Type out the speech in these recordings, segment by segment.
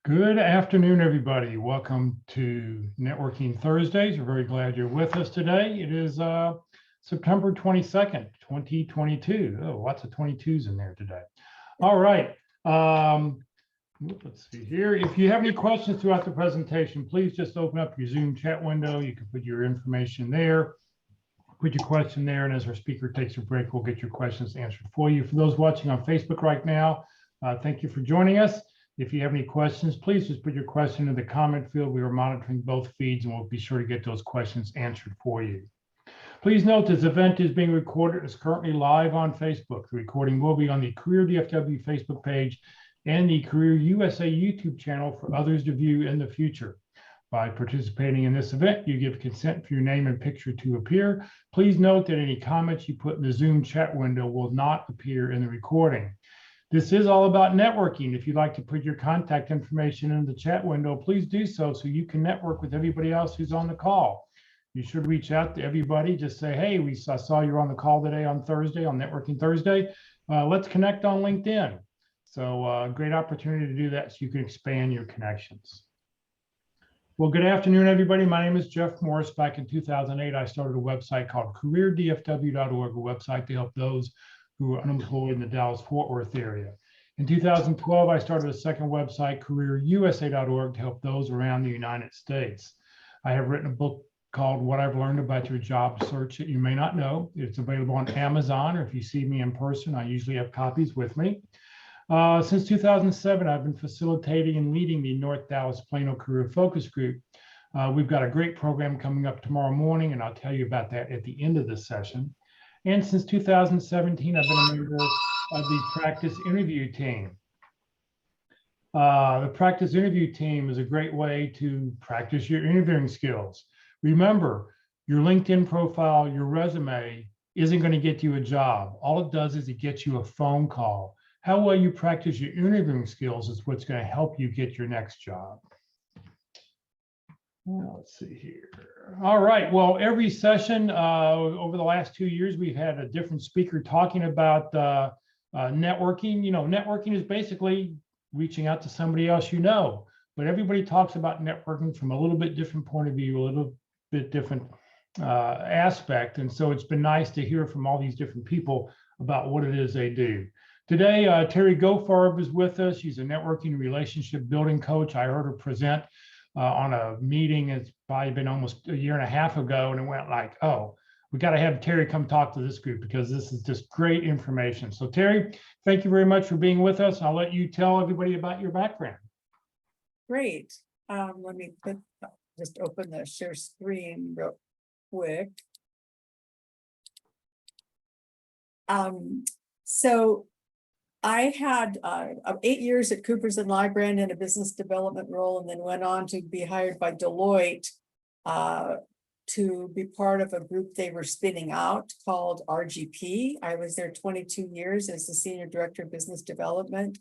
Good afternoon, everybody. Welcome to Networking Thursdays. We're very glad you're with us today. It is September 22nd, 2022. Oh, lots of 22s in there today. All right. Let's see here. If you have any questions throughout the presentation, please just open up your Zoom chat window. You can put your information there, put your question there, and as our speaker takes a break, we'll get your questions answered for you. For those watching on Facebook right now, thank you for joining us. If you have any questions, please just put your question in the comment field. We are monitoring both feeds and we'll be sure to get those questions answered for you. Please note this event is being recorded. It's currently live on Facebook. The recording will be on the Career DFW Facebook page and the Career USA YouTube channel for others to view in the future. By participating in this event, you give consent for your name and picture to appear. Please note that any comments you put in the Zoom chat window will not appear in the recording. This is all about networking. If you'd like to put your contact information in the chat window, please do so you can network with everybody else who's on the call. You should reach out to everybody. Just say, hey, I saw you're on the call today on Thursday, on Networking Thursday. Let's connect on LinkedIn. So great opportunity to do that so you can expand your connections. Well, good afternoon, everybody. My name is Jeff Morris. Back in 2008, I started a website called careerdfw.org, a website to help those who are unemployed in the Dallas-Fort Worth area. In 2012, I started a second website, careerusa.org, to help those around the United States. I have written a book called What I've Learned About Your Job Search That You May Not Know. It's available on Amazon, or if you see me in person, I usually have copies with me. Since 2007, I've been facilitating and leading the North Dallas Plano Career Focus Group. We've got a great program coming up tomorrow morning, and I'll tell you about that at the end of this session. And since 2017, I've been a member of the Practice Interview Team. The Practice Interview Team is a great way to practice your interviewing skills. Remember, your LinkedIn profile, your resume isn't going to get you a job. All it does is it gets you a phone call. How well you practice your interviewing skills is what's going to help you get your next job. Let's see here. All right. Well, every session over the last 2 years, we've had a different speaker talking about networking. You know, networking is basically reaching out to somebody else you know, but everybody talks about networking from a little bit different point of view, a little bit different aspect. And so it's been nice to hear from all these different people about what it is they do. Today, Terry Goldfarb is with us. She's a networking relationship building coach. I heard her present on a meeting. It's probably been almost a year and a half ago, and it went like, oh, we got to have Terry come talk to this group because this is just great information. So Terry, thank you very much for being with us. I'll let you tell everybody about your background. Great. Let me just open the share screen real quick. So I had 8 years at Coopers and Lybrand in a business development role, and then went on to be hired by Deloitte to be part of a group they were spinning out called RGP. I was there 22 years as the Senior Director of Business Development.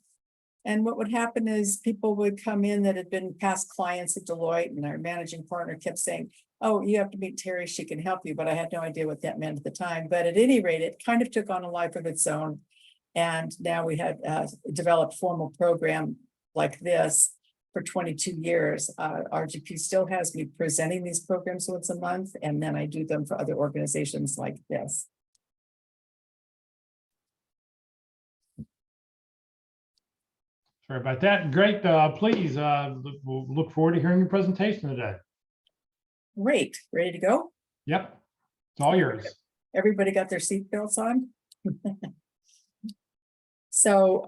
And what would happen is people would come in that had been past clients at Deloitte, and our managing partner kept saying, oh, you have to meet Terry, she can help you. But I had no idea what that meant at the time. But at any rate, it kind of took on a life of its own. And now we had developed formal program like this for 22 years. RGP still has me presenting these programs once a month, and then I do them for other organizations like this. Sorry about that. Great. Please, we'll look forward to hearing your presentation today. Great. Ready to go? Yep. It's all yours. Everybody got their seatbelts on? So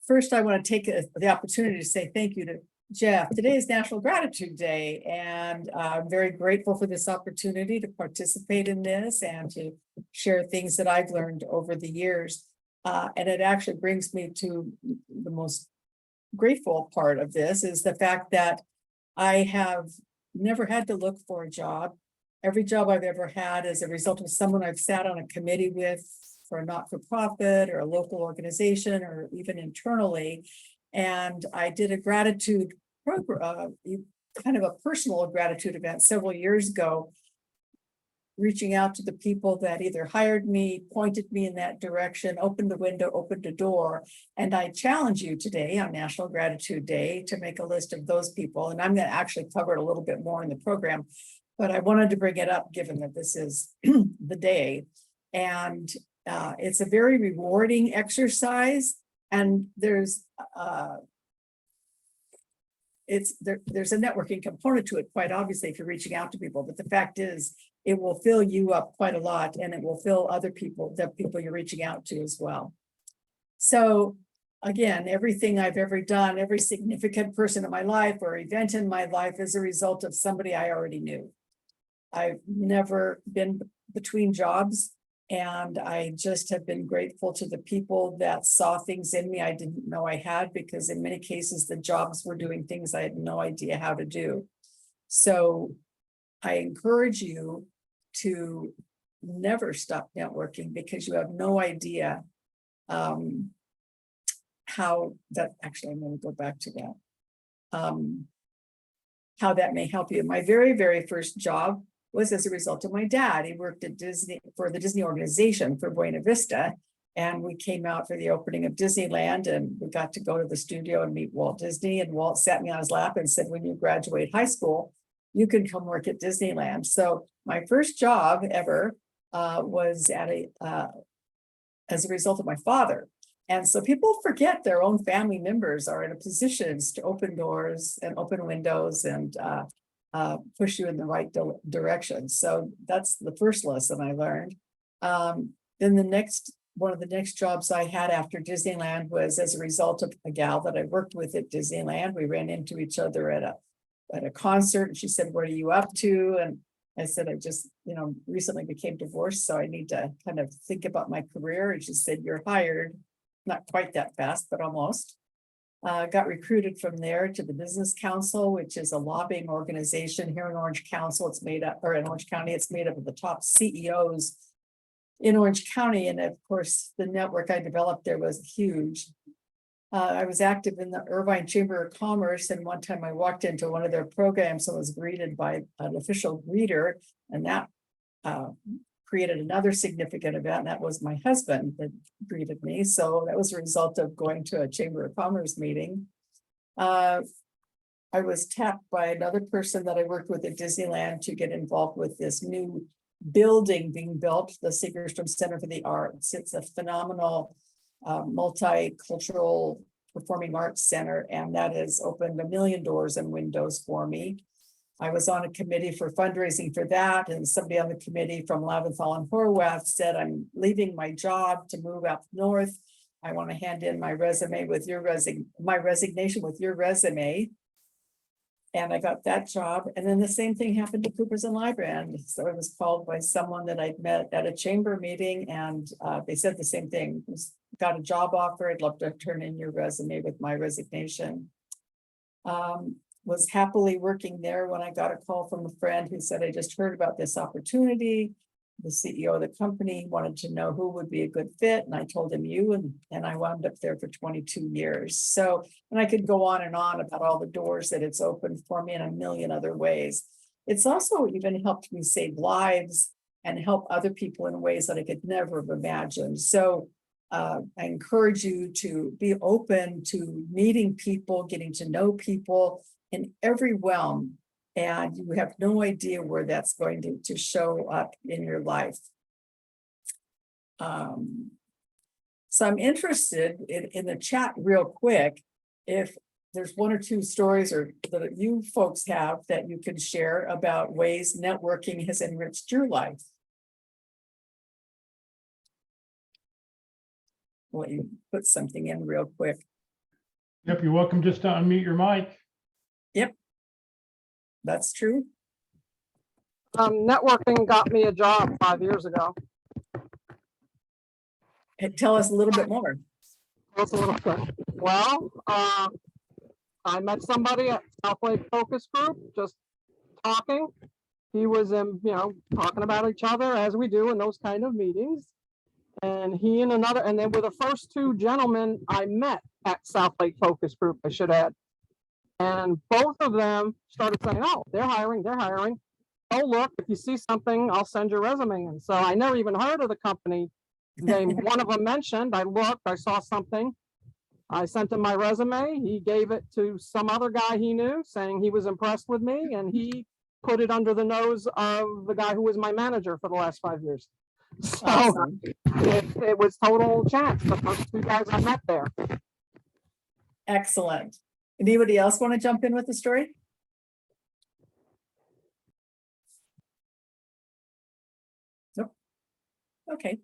first, I want to take the opportunity to say thank you to Jeff. Today is National Gratitude Day, and I'm very grateful for this opportunity to participate in this and to share things that I've learned over the years. And it actually brings me to the most grateful part of this is the fact that I have never had to look for a job. Every job I've ever had is a result of someone I've sat on a committee with for a not-for-profit or a local organization or even internally. And I did a gratitude program, kind of a personal gratitude event several years ago reaching out to the people that either hired me, pointed me in that direction, opened the window, opened the door. And I challenge you today on National Gratitude Day to make a list of those people. And I'm going to actually cover it a little bit more in the program, but I wanted to bring it up given that this is the day. And it's a very rewarding exercise. And there's there's a networking component to it, quite obviously, if you're reaching out to people. But the fact is, it will fill you up quite a lot, and it will fill other people, the people you're reaching out to as well. So again, everything I've ever done, every significant person in my life or event in my life is a result of somebody I already knew. I've never been between jobs, and I just have been grateful to the people that saw things in me I didn't know I had, because in many cases, the jobs were doing things I had no idea how to do. So I encourage you to never stop networking, because you have no idea how that, actually, I'm going to go back to that, how that may help you. My very, very first job was as a result of my dad. He worked at Disney, for the Disney organization for Buena Vista. And we came out for the opening of Disneyland, and we got to go to the studio and meet Walt Disney. And Walt sat me on his lap and said, when you graduate high school, you can come work at Disneyland. So my first job ever was at as a result of my father. And so people forget their own family members are in a positions to open doors and open windows and push you in the right direction. So that's the first lesson I learned. Then one of the next jobs I had after Disneyland was as a result of a gal that I worked with at Disneyland. We ran into each other at a concert, and she said, "What are you up to?" And I said, "I just, recently became divorced, so I need to kind of think about my career." And she said, "You're hired." Not quite that fast, but almost. Got recruited from there to the Business Council, which is a lobbying organization here in Orange Council. It's made up, or in Orange County, it's made up of the top CEOs in Orange County. And of course, the network I developed there was huge. I was active in the Irvine Chamber of Commerce, and one time I walked into one of their programs and was greeted by an official greeter, and that created another significant event. And that was my husband that greeted me. So that was a result of going to a Chamber of Commerce meeting. I was tapped by another person that I worked with at Disneyland to get involved with this new building being built, the Segerstrom Center for the Arts. It's a phenomenal multicultural performing arts center, and that has opened a million doors and windows for me. I was on a committee for fundraising for that, and somebody on the committee from Laventhal and Horwath said, "I'm leaving my job to move up north. I want to hand in my resume with your my resignation with your resume." And I got that job. And then the same thing happened to Coopers and Lybrand. So I was called by someone that I'd met at a chamber meeting, and they said the same thing. Got a job offer. I'd love to turn in your resume with my resignation. Was happily working there when I got a call from a friend who said, "I just heard about this opportunity. The CEO of the company wanted to know who would be a good fit." And I told him you, and I wound up there for 22 years. So, and I could go on and on about all the doors that it's opened for me in a million other ways. It's also even helped me save lives and help other people in ways that I could never have imagined. So I encourage you to be open to meeting people, getting to know people in every realm, and you have no idea where that's going to show up in your life. So I'm interested in the chat real quick, if there's one or two stories or that you folks have that you can share about ways networking has enriched your life. Well, you put something in real quick. Yep, you're welcome just to unmute your mic. Yep, that's true. Networking got me a job 5 years ago. Tell us a little bit more. That's a little bit. Well, I met somebody at South Lake Focus Group, just talking. He was, talking about each other as we do in those kind of meetings. And he and they were the first two gentlemen I met at South Lake Focus Group, I should add. And both of them started saying, "Oh, they're hiring. oh, look, if you see something, I'll send your resume in. So I never even heard of the company. One of them mentioned, I looked, I saw something. I sent him my resume. He gave it to some other guy he knew, saying he was impressed with me, and he put it under the nose of the guy who was my manager for the last 5 years. So Awesome. it was total chance. The first two guys I met there. Excellent. Anybody else want to jump in with the story? Nope. Okay.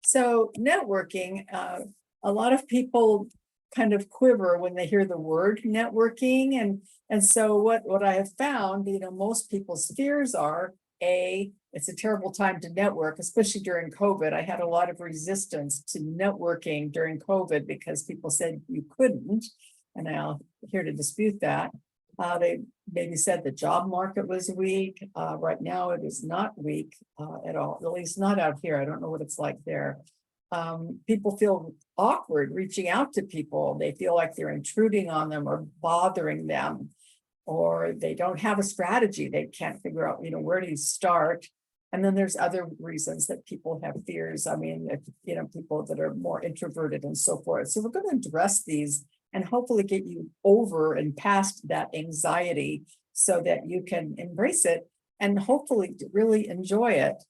So networking, a lot of people kind of quiver when they hear the word networking. And so what I have found, most people's fears are, it's a terrible time to network, especially during COVID. I had a lot of resistance to networking during COVID because people said you couldn't. And I'm here to dispute that. They maybe said the job market was weak. Right now, it is not weak at all, at least not out here. I don't know what it's like there. People feel awkward reaching out to people. They feel like they're intruding on them or bothering them, or they don't have a strategy. They can't figure out, where do you start? And then there's other reasons that people have fears. I mean, people that are more introverted and so forth. So we're going to address these and hopefully get you over and past that anxiety so that you can embrace it and hopefully really enjoy it.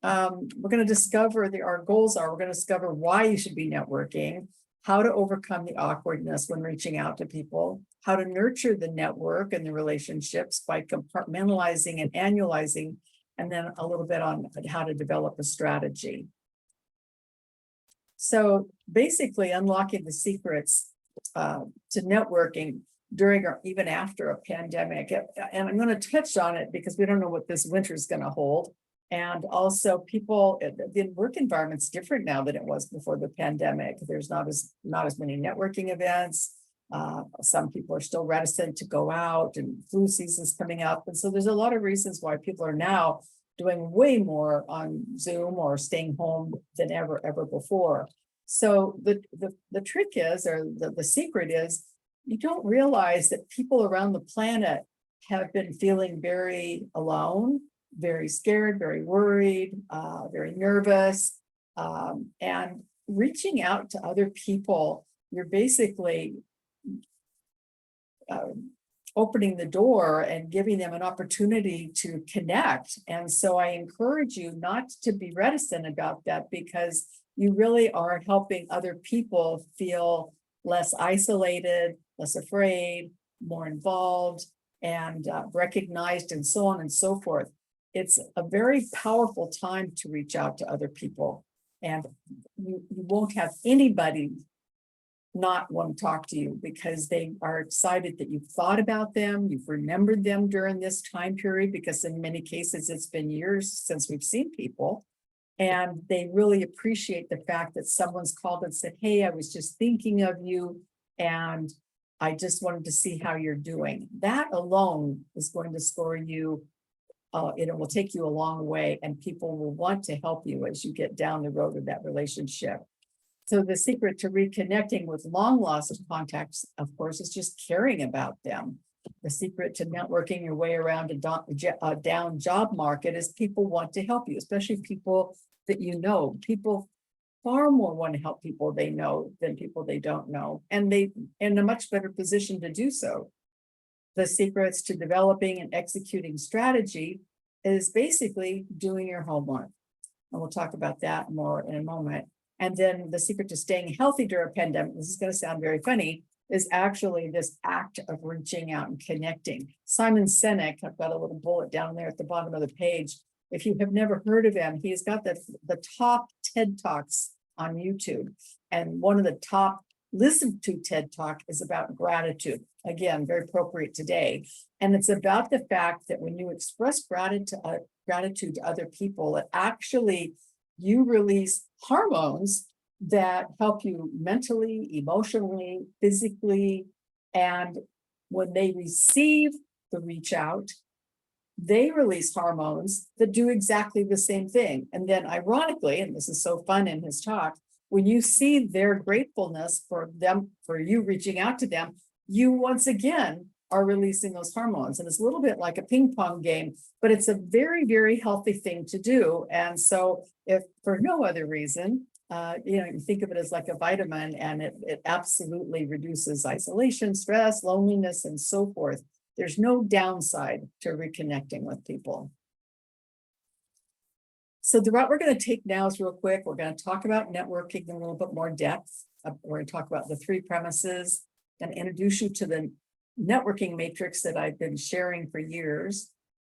We're going to discover our goals are, we're going to discover why you should be networking, how to overcome the awkwardness when reaching out to people, how to nurture the network and the relationships by compartmentalizing and annualizing, and then a little bit on how to develop a strategy. So basically unlocking the secrets to networking during or even after a pandemic. And I'm going to touch on it because we don't know what this winter is going to hold. And also the work environment's different now than it was before the pandemic. There's not as many networking events. Some people are still reticent to go out, and flu season's coming up. And so there's a lot of reasons why people are now doing way more on Zoom or staying home than ever before. So the trick is, or the secret is, you don't realize that people around the planet have been feeling very alone, very scared, very worried, very nervous, and reaching out to other people. You're basically opening the door and giving them an opportunity to connect. And so I encourage you not to be reticent about that, because you really are helping other people feel less isolated, less afraid, more involved, and recognized, and so on and so forth. It's a very powerful time to reach out to other people, and you won't have anybody not want to talk to you, because they are excited that you've thought about them, you've remembered them during this time period, because in many cases it's been years since we've seen people, and they really appreciate the fact that someone's called and said, hey, I was just thinking of you, and I just wanted to see how you're doing. That alone is going to score you. It will take you a long way, and people will want to help you as you get down the road of that relationship. So the secret to reconnecting with long lost contacts, of course, is just caring about them. The secret to networking your way around a down job market is people want to help you, especially people that you know. People far more want to help people they know than people they don't know, and they in a much better position to do so. The secrets to developing and executing strategy is basically doing your homework. And we'll talk about that more in a moment. And then the secret to staying healthy during a pandemic, this is going to sound very funny, is actually this act of reaching out and connecting. Simon Sinek, I've got a little bullet down there at the bottom of the page. If you have never heard of him, he's got the top TED Talks on YouTube. And one of the top listened to TED Talk is about gratitude. Again, very appropriate today. And it's about the fact that when you express gratitude to other people, it actually, you release hormones that help you mentally, emotionally, physically. And when they receive the reach out, they release hormones that do exactly the same thing. And then ironically, and this is so fun in his talk, when you see their gratefulness for them, for you reaching out to them, you once again are releasing those hormones. And it's a little bit like a ping pong game, but it's a very, very healthy thing to do. And so if for no other reason, you think of it as like a vitamin, and it absolutely reduces isolation, stress, loneliness, and so forth. There's no downside to reconnecting with people. So the route we're going to take now is real quick. We're going to talk about networking in a little bit more depth. We're going to talk about the 3 premises and introduce you to the networking matrix that I've been sharing for years.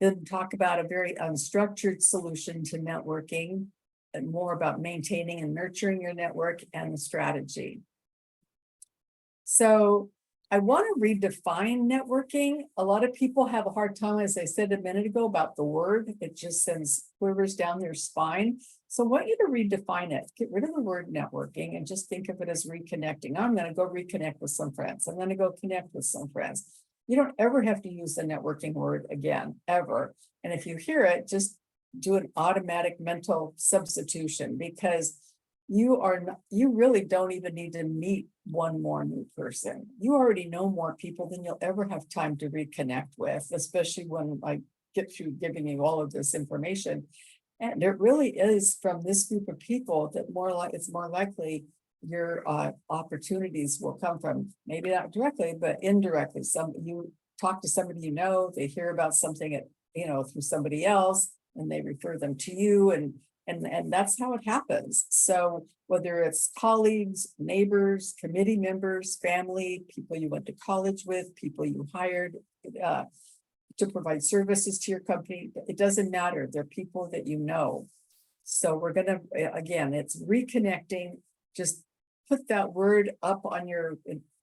Then talk about a very unstructured solution to networking, and more about maintaining and nurturing your network and the strategy. So I want to redefine networking. A lot of people have a hard time, as I said a minute ago, about the word. It just sends quivers down their spine. So I want you to redefine it. Get rid of the word networking and just think of it as reconnecting. I'm going to go reconnect with some friends. I'm going to go connect with some friends. You don't ever have to use the networking word again, ever. And if you hear it, just do an automatic mental substitution, because you really don't even need to meet one more new person. You already know more people than you'll ever have time to reconnect with, especially when I get through giving you all of this information. And it really is from this group of people that it's more likely your opportunities will come from, maybe not directly, but indirectly. You talk to somebody, they hear about something through somebody else, and they refer them to you, and that's how it happens. So whether it's colleagues, neighbors, committee members, family, people you went to college with, people you hired to provide services to your company, it doesn't matter. They're people that you know. So we're gonna, again, it's reconnecting. Just put that word up on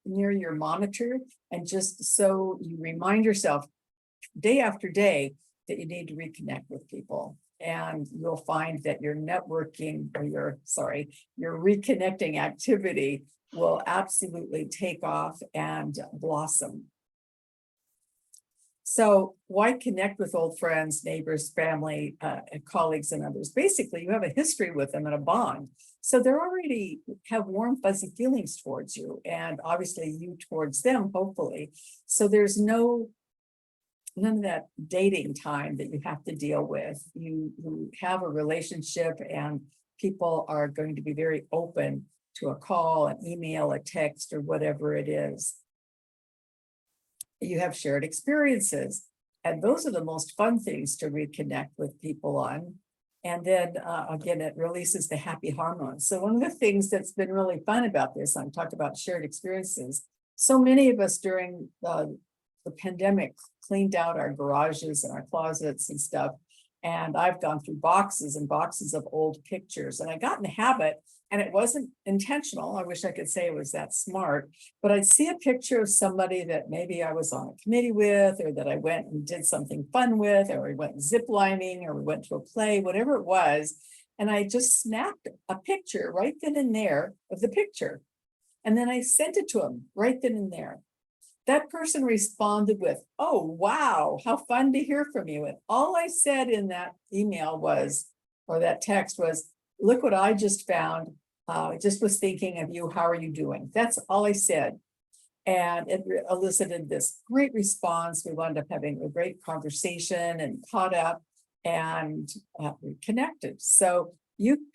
near your monitor, and just so you remind yourself day after day that you need to reconnect with people. And you'll find that your networking, or your reconnecting activity will absolutely take off and blossom. So why connect with old friends, neighbors, family, and colleagues, and others? Basically, you have a history with them and a bond. So they already have warm, fuzzy feelings towards you, and obviously you towards them, hopefully. So there's none of that dating time that you have to deal with. You have a relationship, and people are going to be very open to a call, an email, a text, or whatever it is. You have shared experiences, and those are the most fun things to reconnect with people on. And then again, it releases the happy hormones. So one of the things that's been really fun about this, I'm talking about shared experiences. So many of us during the pandemic cleaned out our garages and our closets and stuff. And I've gone through boxes and boxes of old pictures, and I got in the habit, and it wasn't intentional. I wish I could say it was that smart, but I'd see a picture of somebody that maybe I was on a committee with, or that I went and did something fun with, or we went ziplining, or we went to a play, whatever it was. And I just snapped a picture right then and there of the picture. And then I sent it to them right then and there. That person responded with, "Oh, wow, how fun to hear from you." And all I said in that email was, or that text was, "Look what I just found. I just was thinking of you. How are you doing?" That's all I said. And it elicited this great response. We wound up having a great conversation and caught up and connected. So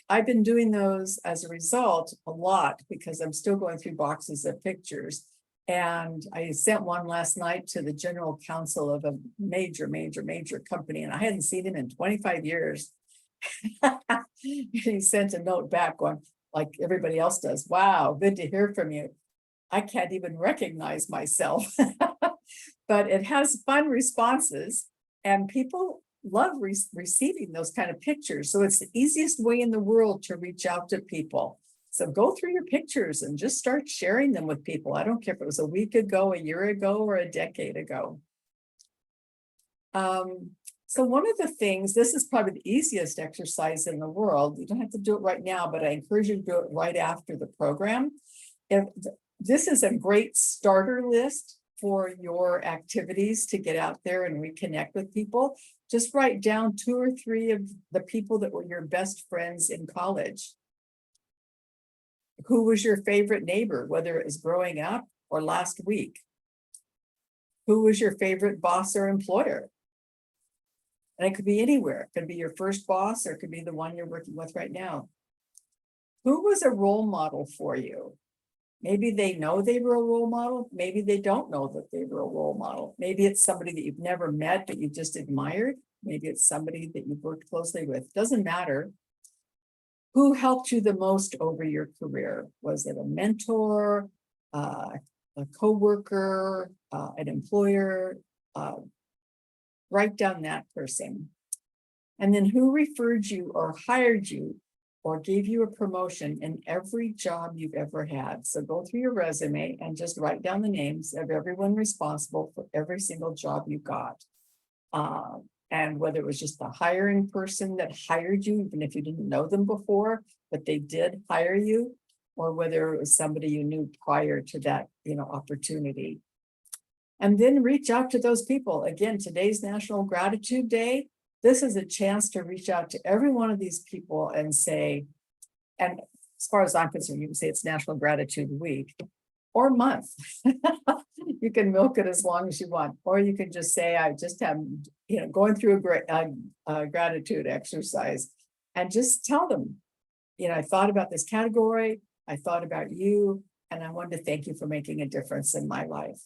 I've been doing those as a result a lot, because I'm still going through boxes of pictures. And I sent one last night to the general counsel of a major company, and I hadn't seen him in 25 years. He sent a note back going, like everybody else does, "Wow, good to hear from you. I can't even recognize myself." But it has fun responses, and people love receiving those kind of pictures. So it's the easiest way in the world to reach out to people. So go through your pictures and just start sharing them with people. I don't care if it was a week ago, a year ago, or a decade ago. So one of the things, this is probably the easiest exercise in the world. You don't have to do it right now, but I encourage you to do it right after the program. This is a great starter list for your activities to get out there and reconnect with people. Just write down 2 or 3 of the people that were your best friends in college. Who was your favorite neighbor, whether it was growing up or last week? Who was your favorite boss or employer? And it could be anywhere. It could be your first boss, or it could be the one you're working with right now. Who was a role model for you? Maybe they know they were a role model. Maybe they don't know that they were a role model. Maybe it's somebody that you've never met, but you just admired. Maybe it's somebody that you've worked closely with. Doesn't matter. Who helped you the most over your career? Was it a mentor, a coworker, an employer? Write down that person. And then who referred you or hired you or gave you a promotion in every job you've ever had. So go through your resume and just write down the names of everyone responsible for every single job you got. And whether it was just the hiring person that hired you, even if you didn't know them before, but they did hire you, or whether it was somebody you knew prior to that, opportunity. And then reach out to those people. Again, today's National Gratitude Day. This is a chance to reach out to every one of these people and say, and as far as I'm concerned, you can say it's National Gratitude Week or month. You can milk it as long as you want, or you can just say, I just have, going through a gratitude exercise, and just tell them, I thought about this category, I thought about you, and I wanted to thank you for making a difference in my life.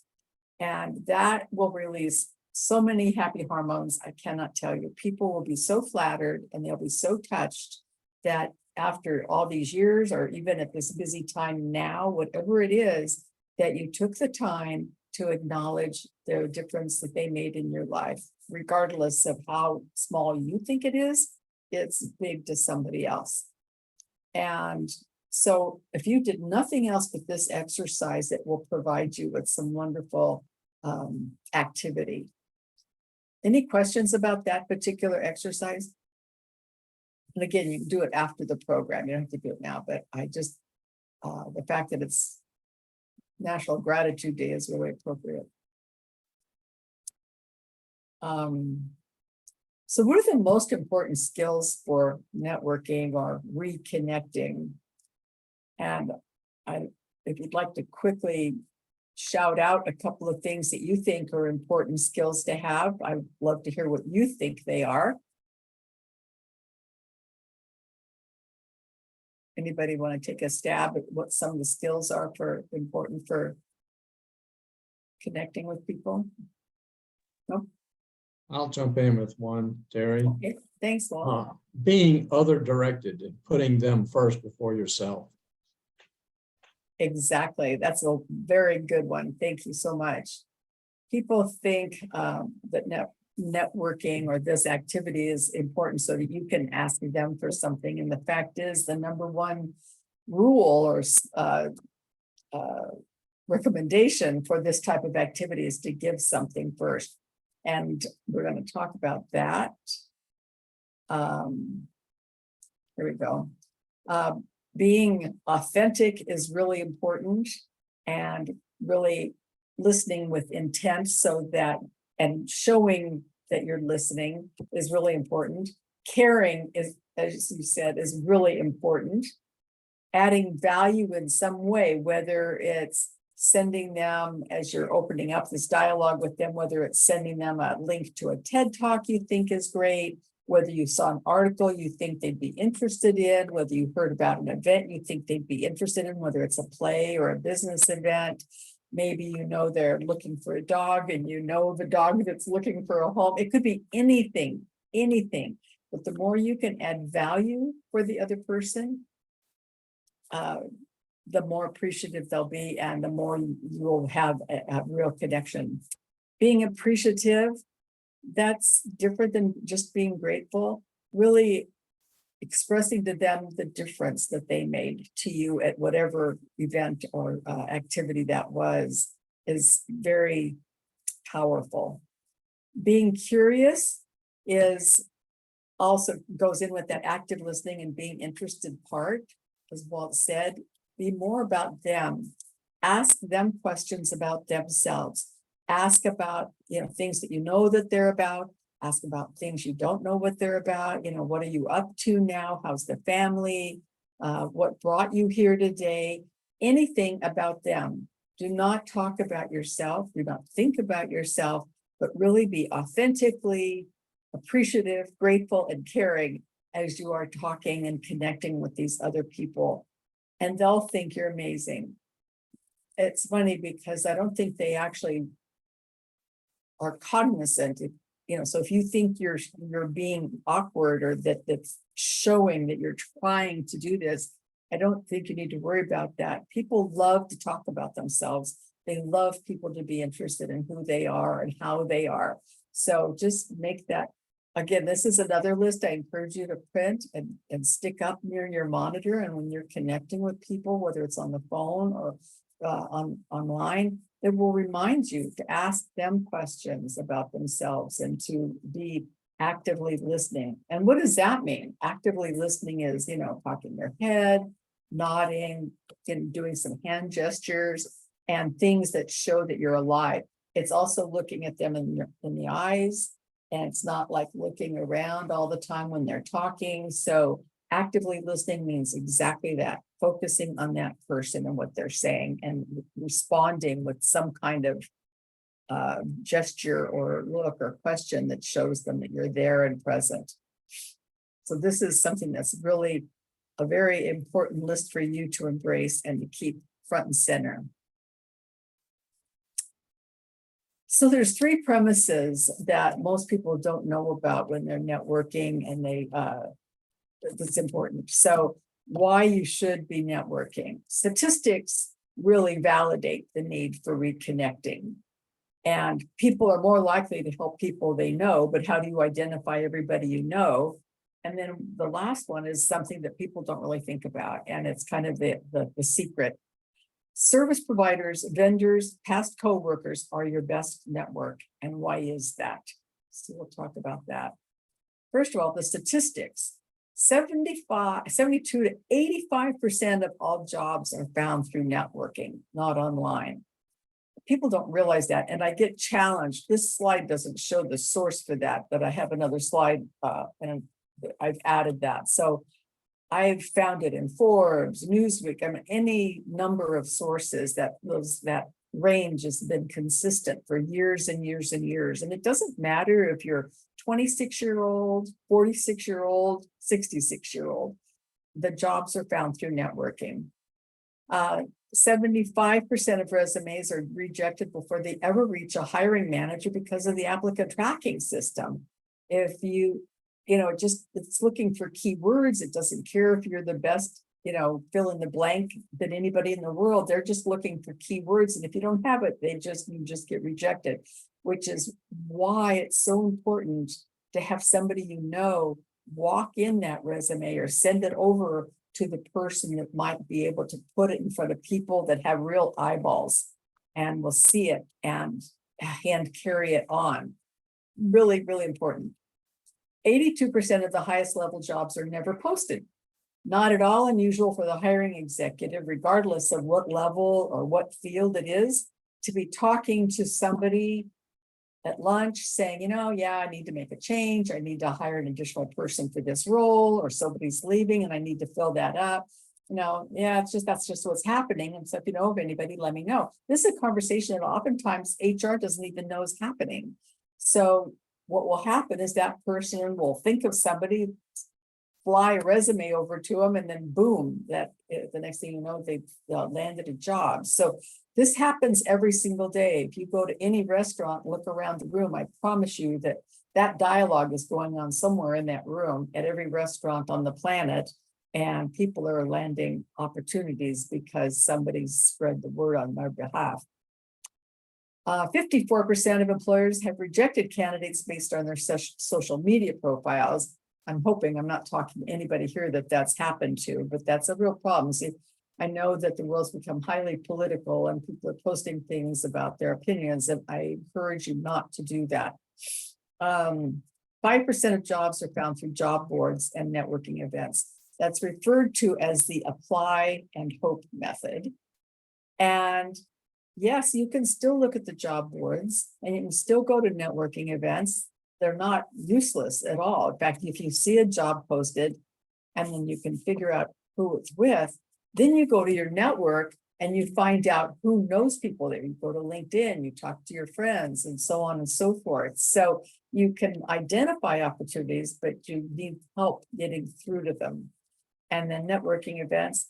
And that will release so many happy hormones. I cannot tell you. People will be so flattered and they'll be so touched that after all these years, or even at this busy time now, whatever it is, that you took the time to acknowledge the difference that they made in your life, regardless of how small you think it is, it's big to somebody else. And so if you did nothing else but this exercise, it will provide you with some wonderful activity. Any questions about that particular exercise? And again, you can do it after the program. You don't have to do it now, but I just, the fact that it's National Gratitude Day is really appropriate. So what are the most important skills for networking or reconnecting? And if you'd like to quickly shout out a couple of things that you think are important skills to have, I'd love to hear what you think they are. Anybody want to take a stab at what some of the skills are important for connecting with people? No? I'll jump in with one, Terry. Okay, thanks, Walt. Being other directed and putting them first before yourself. Exactly. That's a very good one. Thank you so much. People think that networking or this activity is important so that you can ask them for something. And the fact is, the number one rule or recommendation for this type of activity is to give something first. And we're going to talk about that. Here we go. Being authentic is really important, and really listening with intent, so that, and showing that you're listening is really important. Caring is, as you said, is really important. Adding value in some way, whether it's sending them, as you're opening up this dialogue with them, whether it's sending them a link to a TED Talk you think is great, whether you saw an article you think they'd be interested in, whether you heard about an event you think they'd be interested in, whether it's a play or a business event. Maybe they're looking for a dog and of a dog that's looking for a home. It could be anything. But the more you can add value for the other person, the more appreciative they'll be, and the more you will have a real connection. Being appreciative, that's different than just being grateful. Really expressing to them the difference that they made to you at whatever event or activity that was, is very powerful. Being curious is also goes in with that active listening and being interested part. As Walt said, be more about them. Ask them questions about themselves. Ask about, things that that they're about. Ask about things you don't know what they're about. What are you up to now? How's the family? What brought you here today? Anything about them. Do not talk about yourself, do not think about yourself, but really be authentically appreciative, grateful, and caring as you are talking and connecting with these other people. And they'll think you're amazing. It's funny because I don't think they actually are cognizant. So if you think you're being awkward or that's showing that you're trying to do this, I don't think you need to worry about that. People love to talk about themselves. They love people to be interested in who they are and how they are. So just make that, again, this is another list I encourage you to print and stick up near your monitor. And when you're connecting with people, whether it's on the phone or online, it will remind you to ask them questions about themselves and to be actively listening. And what does that mean? Actively listening is, cocking your head, nodding, and doing some hand gestures and things that show that you're alive. It's also looking at them in the eyes, and it's not like looking around all the time when they're talking. So actively listening means exactly that, focusing on that person and what they're saying and responding with some kind of gesture or look or question that shows them that you're there and present. So this is something that's really a very important list for you to embrace and to keep front and center. So there's 3 premises that most people don't know about when they're networking, and that's important. So why you should be networking. Statistics really validate the need for reconnecting. And people are more likely to help people they know, but how do you identify everybody you know? And then the last one is something that people don't really think about, and it's kind of the secret. Service providers, vendors, past coworkers are your best network. And why is that? So we'll talk about that. First of all, the statistics. 72 to 85% of all jobs are found through networking, not online. People don't realize that, and I get challenged. This slide doesn't show the source for that, but I have another slide and I've added that. So I've found it in Forbes, Newsweek, any number of sources that range has been consistent for years and years and years. And it doesn't matter if you're 26-year-old, 46-year-old, 66-year-old, the jobs are found through networking. 75% of resumes are rejected before they ever reach a hiring manager because of the applicant tracking system. If it's looking for keywords, it doesn't care if you're the best, fill in the blank than anybody in the world. They're just looking for keywords. And if you don't have it, you just get rejected, which is why it's so important to have somebody walk in that resume or send it over to the person that might be able to put it in front of people that have real eyeballs and will see it and hand carry it on. Really, really important. 82% of the highest level jobs are never posted. Not at all unusual for the hiring executive, regardless of what level or what field it is, to be talking to somebody at lunch saying, yeah, I need to make a change. I need to hire an additional person for this role, or somebody's leaving and I need to fill that up. That's just what's happening. And so if you know of anybody, let me know. This is a conversation that oftentimes HR doesn't even know is happening. So what will happen is that person will think of somebody, fly a resume over to them, and then boom, the next thing you know, they've landed a job. So this happens every single day. If you go to any restaurant, look around the room, I promise you that dialogue is going on somewhere in that room at every restaurant on the planet, and people are landing opportunities because somebody's spread the word on their behalf. 54% of employers have rejected candidates based on their social media profiles. I'm hoping I'm not talking to anybody here that's happened to, but that's a real problem. See, I know that the world's become highly political and people are posting things about their opinions, and I encourage you not to do that. 5% of jobs are found through job boards and networking events. That's referred to as the apply and hope method. And yes, you can still look at the job boards and you can still go to networking events. They're not useless at all. In fact, if you see a job posted and then you can figure out who it's with, then you go to your network And you find out who knows people there. You go to LinkedIn, you talk to your friends and so on and so forth. So you can identify opportunities, but you need help getting through to them. And then networking events.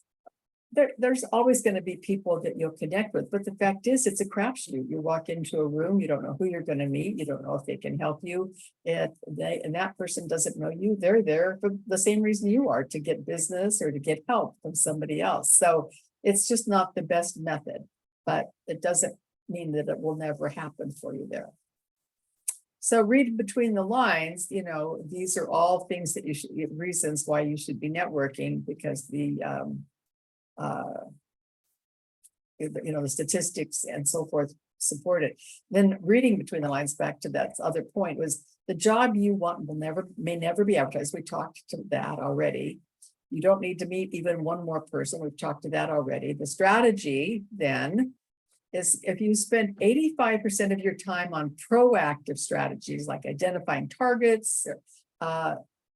There's always going to be people that you'll connect with, but the fact is, it's a crapshoot. You walk into a room, you don't know who you're going to meet, you don't know if they can help you, and that person doesn't know you. They're there for the same reason you are, to get business or to get help from somebody else. So it's just not the best method, but it doesn't mean that it will never happen for you there. So read between the lines, these are all things that you should, reasons why you should be networking, because the statistics and so forth support it. Then reading between the lines, back to that other point, was the job you want may never be advertised. We talked to that already. You don't need to meet even one more person. We've talked to that already. The strategy then is, if you spend 85% of your time on proactive strategies, like identifying targets,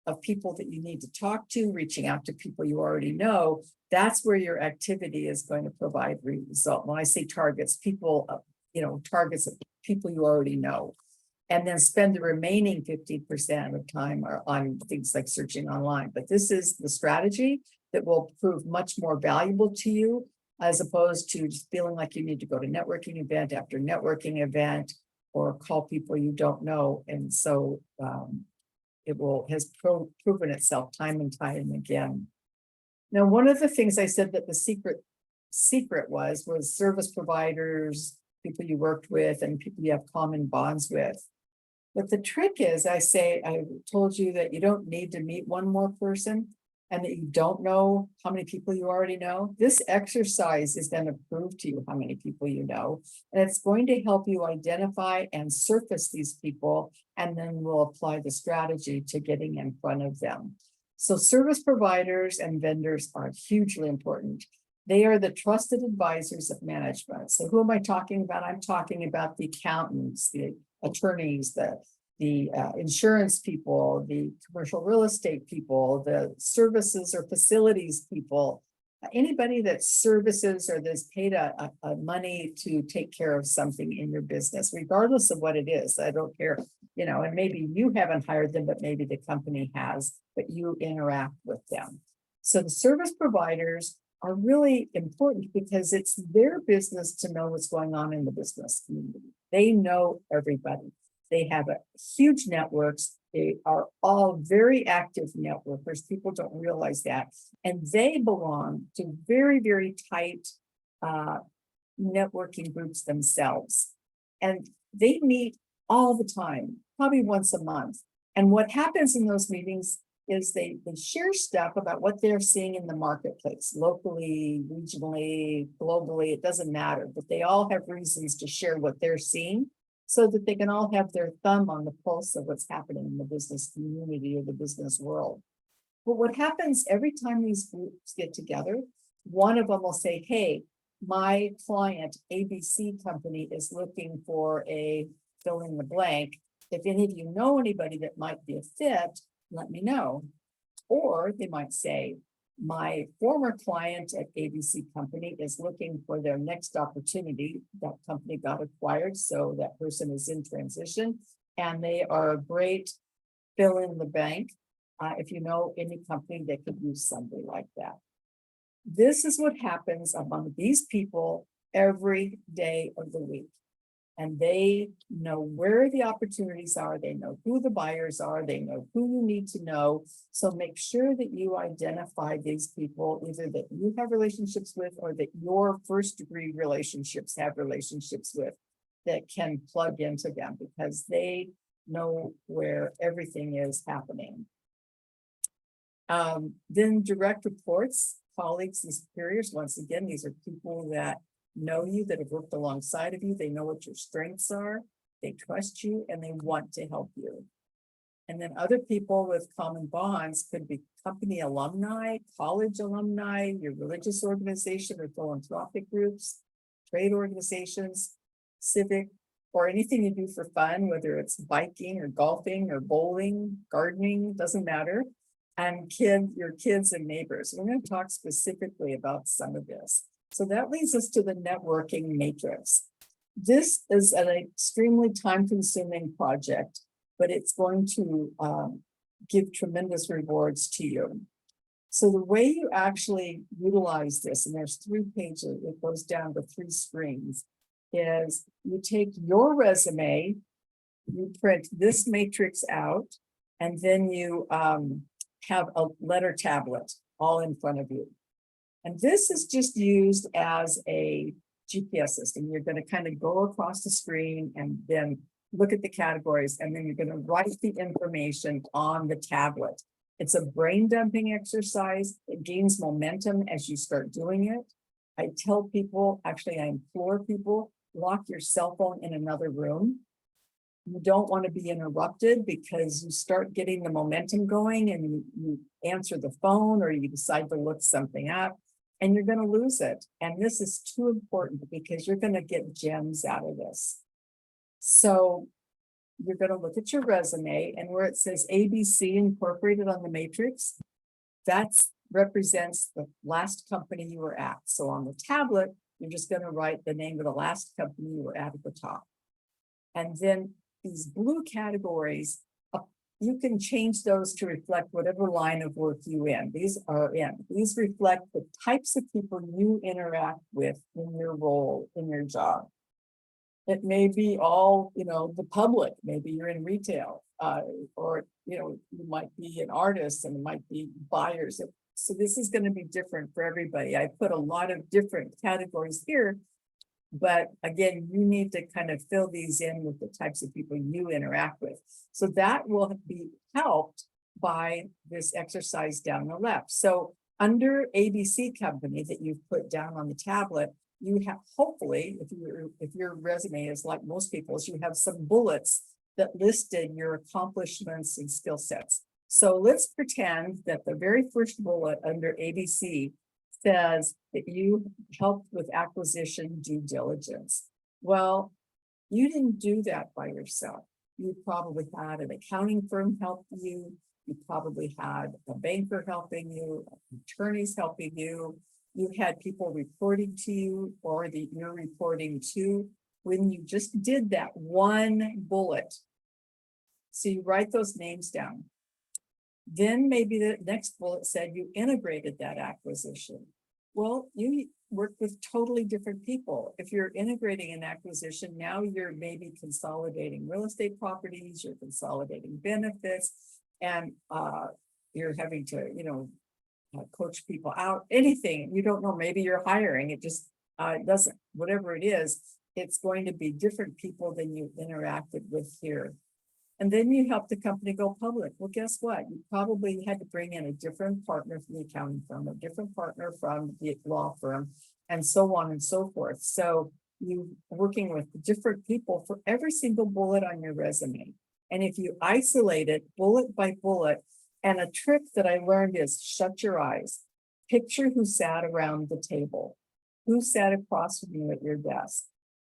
of people that you need to talk to, reaching out to people you already know, that's where your activity is going to provide result. When I say targets, people, targets of people you already know. And then spend the remaining 50% of time on things like searching online. But this is the strategy that will prove much more valuable to you, as opposed to just feeling like you need to go to networking event after networking event, or call people you don't know. And so it has proven itself time and time again. Now, one of the things I said that the secret was service providers, people you worked with, and people you have common bonds with. But the trick is, I told you that you don't need to meet one more person, and that you don't know how many people you already know. This exercise is going to prove to you how many people you know, and it's going to help you identify and surface these people, and then we'll apply the strategy to getting in front of them. So service providers and vendors are hugely important. They are the trusted advisors of management. So who am I talking about? I'm talking about the accountants, the attorneys, the insurance people, the commercial real estate people, the services or facilities people, anybody that services or that's paid a money to take care of something in your business, regardless of what it is. I don't care, and maybe you haven't hired them, but maybe the company has, but you interact with them. So the service providers are really important, because it's their business to know what's going on in the business community. They know everybody. They have huge networks. They are all very active networkers. People don't realize that. And they belong to very, very tight networking groups themselves. And they meet all the time, probably once a month. And what happens in those meetings is they share stuff about what they're seeing in the marketplace, locally, regionally, globally, it doesn't matter, but they all have reasons to share what they're seeing, so that they can all have their thumb on the pulse of what's happening in the business community or the business world. But what happens every time these groups get together, one of them will say, hey, my client ABC company is looking for a fill in the blank. If any of you know anybody that might be a fit, let me know. Or they might say, my former client at ABC company is looking for their next opportunity. That company got acquired, so that person is in transition, and they are a great fill in the blank. If you know any company that could use somebody like that. This is what happens among these people every day of the week. And they know where the opportunities are. They know who the buyers are. They know who you need to know. So make sure that you identify these people, either that you have relationships with, or that your first degree relationships have relationships with, that can plug into them, because they know where everything is happening. Then direct reports, colleagues and superiors. Once again, these are people that know you, that have worked alongside of you. They know what your strengths are. They trust you, and they want to help you. And then other people with common bonds could be company alumni, college alumni, your religious organization or philanthropic groups, trade organizations, civic, or anything you do for fun, whether it's biking or golfing or bowling, gardening, doesn't matter. And your kids and neighbors. We're going to talk specifically about some of this. So that leads us to the networking matrix. This is an extremely time-consuming project, but it's going to give tremendous rewards to you. So the way you actually utilize this, and there's 3 pages, it goes down to 3 screens, is you take your resume, you print this matrix out, and then you have a letter tablet all in front of you. And this is just used as a GPS system. You're going to kind of go across the screen and then look at the categories, and then you're going to write the information on the tablet. It's a brain dumping exercise. It gains momentum as you start doing it. I tell people, actually, I implore people, lock your cell phone in another room. You don't want to be interrupted because you start getting the momentum going and you answer the phone or you decide to look something up and you're going to lose it. And this is too important because you're going to get gems out of this. So you're going to look at your resume, and where it says ABC Incorporated on the matrix, that represents the last company you were at. So on the tablet, you're just going to write the name of the last company you were at the top. And then these blue categories, you can change those to reflect whatever line of work you in. These reflect the types of people you interact with in your role, in your job. It may be all, the public, maybe you're in retail, or, you might be an artist and it might be buyers. So this is going to be different for everybody. I put a lot of different categories here, but again, you need to kind of fill these in with the types of people you interact with. So that will be helped by this exercise down the left. So under ABC company that you've put down on the tablet, you have, hopefully, if your resume is like most people's, you have some bullets that listed your accomplishments and skill sets. So let's pretend that the very first bullet under ABC says that you helped with acquisition due diligence. Well, you didn't do that by yourself. You probably had an accounting firm help you. You probably had a banker helping you, attorneys helping you. You had people reporting to you or that you're reporting to when you just did that one bullet. So you write those names down. Then maybe the next bullet said you integrated that acquisition. Well, you work with totally different people. If you're integrating an acquisition, now you're maybe consolidating real estate properties, you're consolidating benefits, and you're having to, coach people out, anything, you don't know, maybe you're hiring, it just doesn't, whatever it is, it's going to be different people than you interacted with here. And then you help the company go public. Well, guess what? You probably had to bring in a different partner from the accounting firm, a different partner from the law firm, and so on and so forth. So you working with different people for every single bullet on your resume. And if you isolate it bullet by bullet, and a trick that I learned is shut your eyes. Picture who sat around the table, who sat across from you at your desk,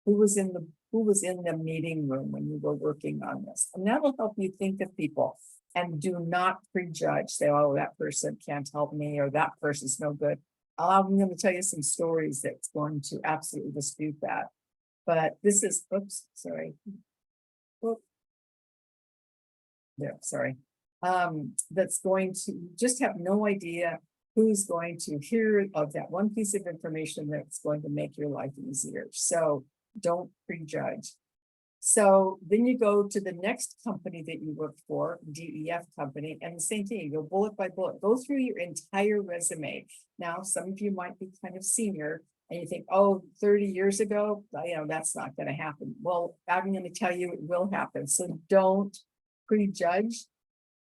who was in the meeting room when you were working on this. And that will help you think of people. And do not prejudge. Say, oh, that person can't help me, or that person's no good. I'm going to tell you some stories that's going to absolutely dispute that. But this is, oops, sorry. Whoop. Yeah, sorry. That's going to just have no idea who's going to hear of that one piece of information that's going to make your life easier. So don't prejudge. So then you go to the next company that you worked for, DEF company, and the same thing, you go bullet by bullet, go through your entire resume. Now, some of you might be kind of senior and you think, oh, 30 years ago, that's not going to happen. Well, I'm going to tell you it will happen. So don't prejudge.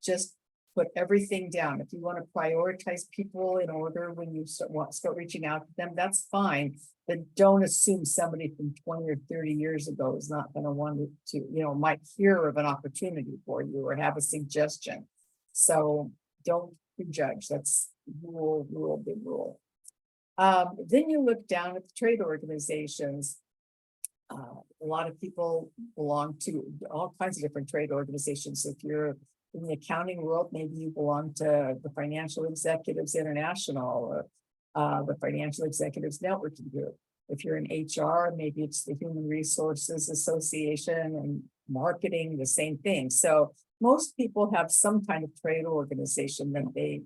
Just put everything down. If you want to prioritize people in order when you start reaching out to them, that's fine. But don't assume somebody from 20 or 30 years ago is not going to want to, might hear of an opportunity for you or have a suggestion. So don't prejudge. That's big rule. Then you look down at the trade organizations. A lot of people belong to all kinds of different trade organizations. If you're in the accounting world, maybe you belong to the Financial Executives International, The Financial Executives Networking Group. If you're in HR, maybe it's the Human Resources Association, and marketing, the same thing. So most people have some kind of trade organization that they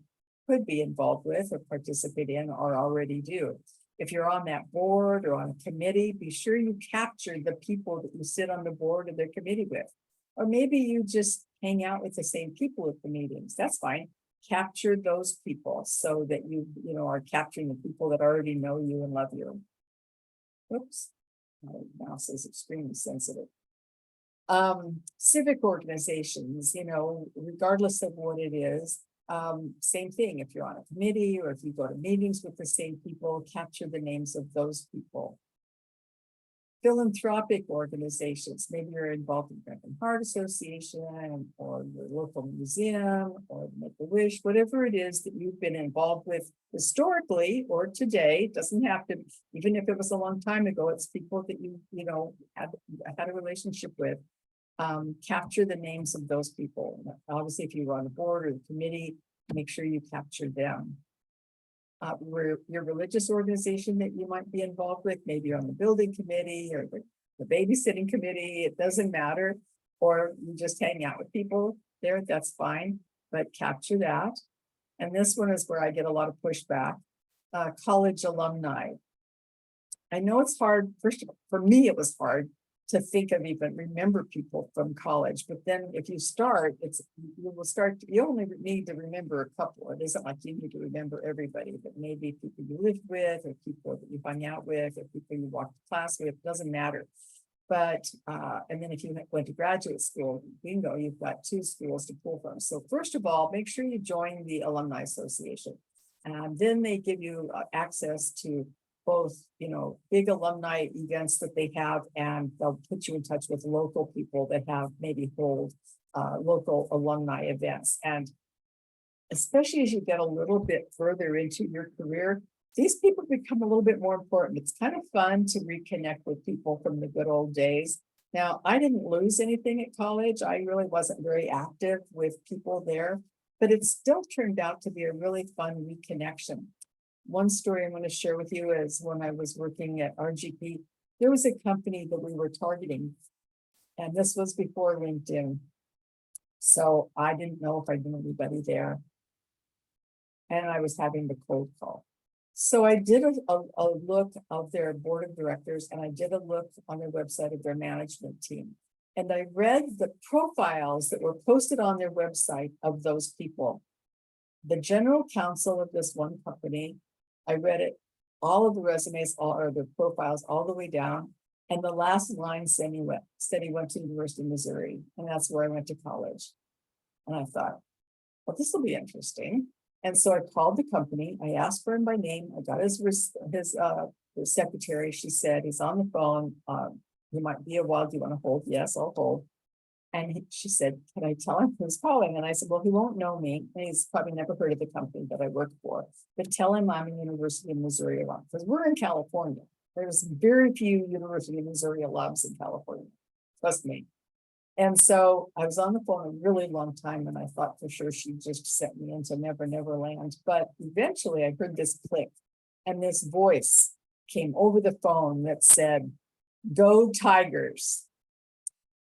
could be involved with or participate in or already do. If you're on that board or on a committee, be sure you capture the people that you sit on the board or the committee with. Or maybe you just hang out with the same people at the meetings. That's fine. Capture those people so that you are capturing the people that already know you and love you. Oops, my mouse is extremely sensitive. Civic organizations, regardless of what it is, same thing. If you're on a committee or if you go to meetings with the same people, capture the names of those people. Philanthropic organizations, maybe you're involved in the American Heart Association or your local museum or Make-A-Wish, whatever it is that you've been involved with historically or today. Doesn't have to, even if it was a long time ago, it's people that you had a relationship with. Capture the names of those people. Obviously, if you're on the board or the committee, make sure you capture them. Your religious organization that you might be involved with, maybe you're on the building committee or the babysitting committee, it doesn't matter. Or you just hang out with people there, that's fine, but capture that. And this one is where I get a lot of pushback. College alumni. I know it's hard, first of all, for me, it was hard to think of even remember people from college, but then if you start, you only need to remember a couple. It isn't like you need to remember everybody, but maybe people you lived with or people that you hung out with or people you walked to class with, it doesn't matter. But, and then if you went to graduate school, bingo, you've got 2 schools to pull from. So first of all, make sure you join the Alumni Association. And then they give you access to both, big alumni events that they have, and they'll put you in touch with local people that have maybe hold local alumni events. And especially as you get a little bit further into your career, these people become a little bit more important. It's kind of fun to reconnect with people from the good old days. Now, I didn't lose anything at college. I really wasn't very active with people there, but it still turned out to be a really fun reconnection. One story I'm going to share with you is when I was working at RGP, there was a company that we were targeting, and this was before LinkedIn. So I didn't know if I knew anybody there, and I was having the cold call. So I did a look of their board of directors, and I did a look on their website of their management team. And I read the profiles that were posted on their website of those people. The general counsel of this one company, I read it, all of the resumes, or the profiles all the way down. And the last line said he went to University of Missouri, and that's where I went to college. And I thought, well, this will be interesting. And so I called the company. I asked for him by name. I got his secretary. She said, he's on the phone. He might be a while. Do you want to hold? Yes, I'll hold. And she said, can I tell him who's calling? And I said, well, he won't know me. And he's probably never heard of the company that I work for. But tell him I'm a University of Missouri alum. Because we're in California. There's very few University of Missouri alums in California. Trust me. And so I was on the phone a really long time, and I thought for sure she'd just sent me into Never Never Land. But eventually I heard this click, and this voice came over the phone that said, "Go Tigers."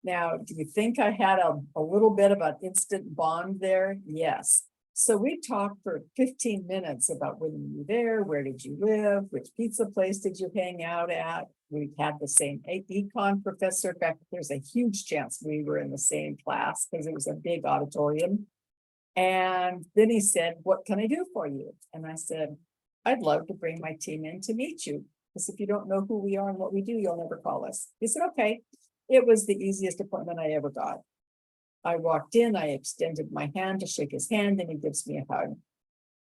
Now, do you think I had a little bit of an instant bond there? Yes. So we talked for 15 minutes about when you were there, where did you live, which pizza place did you hang out at? We had the same econ professor. In fact, there's a huge chance we were in the same class because it was a big auditorium. And then he said, what can I do for you? And I said, I'd love to bring my team in to meet you. Because if you don't know who we are and what we do, you'll never call us. He said, okay. It was the easiest appointment I ever got. I walked in, I extended my hand to shake his hand, and he gives me a hug.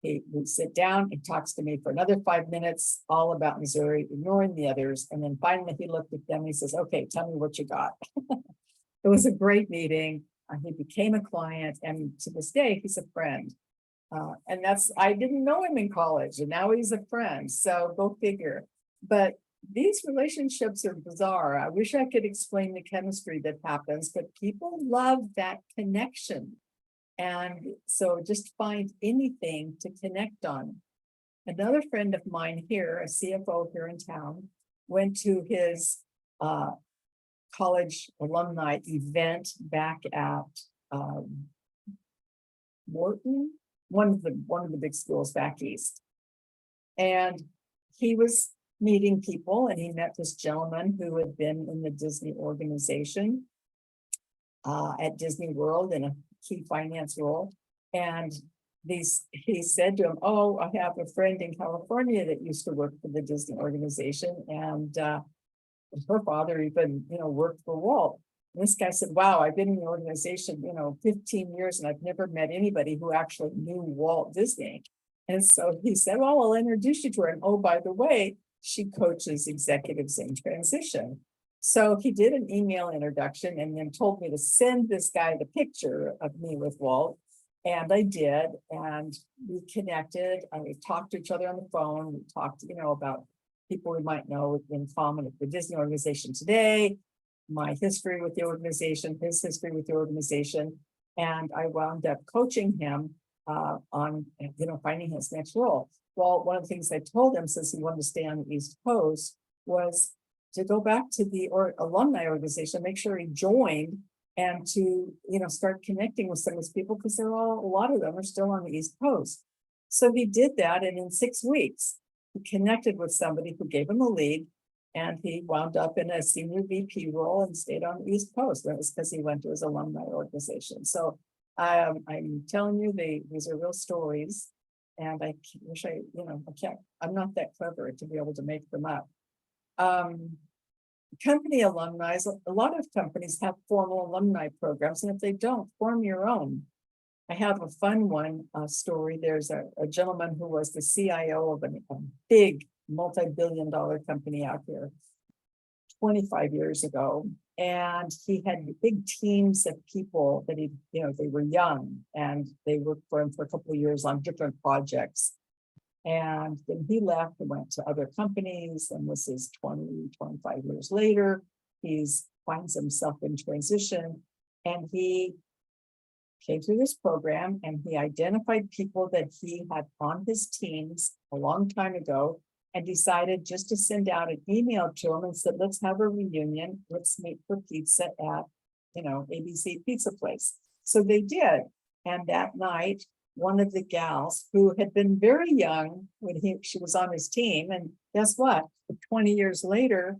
We sit down, he talks to me for another 5 minutes, all about Missouri, ignoring the others. And then finally he looked at them, he says, okay, tell me what you got. It was a great meeting. He became a client, and to this day, he's a friend. And I didn't know him in college, and now he's a friend. So go figure. But these relationships are bizarre. I wish I could explain the chemistry that happens, but people love that connection. And so just find anything to connect on. Another friend of mine here, a CFO here in town, went to his college alumni event back at Wharton, one of the big schools back east. And he was meeting people, and he met this gentleman who had been in the Disney organization at Disney World in a key finance role. And he said to him, "Oh, I have a friend in California that used to work for the Disney organization, and her father even, worked for Walt." And this guy said, "Wow, I've been in the organization, 15 years, and I've never met anybody who actually knew Walt Disney." And so he said, "Well, I'll introduce you to her. And oh, by the way, she coaches executives in transition." So he did an email introduction and then told me to send this guy the picture of me with Walt. And I did, and we connected, and we talked to each other on the phone. We talked, about people we might know in common at the Disney organization today, my history with the organization, his history with the organization. And I wound up coaching him on, finding his next role. Well, one of the things I told him, since he wanted to stay on the East Coast, was to go back to the alumni organization, make sure he joined, and to, start connecting with some of these people, because a lot of them are still on the East Coast. So he did that, and in 6 weeks, he connected with somebody who gave him a lead, and he wound up in a senior VP role and stayed on the East Coast. That was because he went to his alumni organization. So I'm telling you, these are real stories, and I wish I'm not that clever to be able to make them up. Company alumni, a lot of companies have formal alumni programs, and if they don't, form your own. I have a fun story. There's a gentleman who was the CIO of a big multi-billion-dollar company out here 25 years ago, and he had big teams of people that they were young, and they worked for him for a couple of years on different projects. And then he left and went to other companies, and this is 25 years later. He's finds himself in transition, and he came through this program, and he identified people that he had on his teams a long time ago, and decided just to send out an email to them and said, "Let's have a reunion. Let's meet for pizza at, ABC Pizza Place." So they did. And that night, one of the gals who had been very young when she was on his team, and guess what? 20 years later,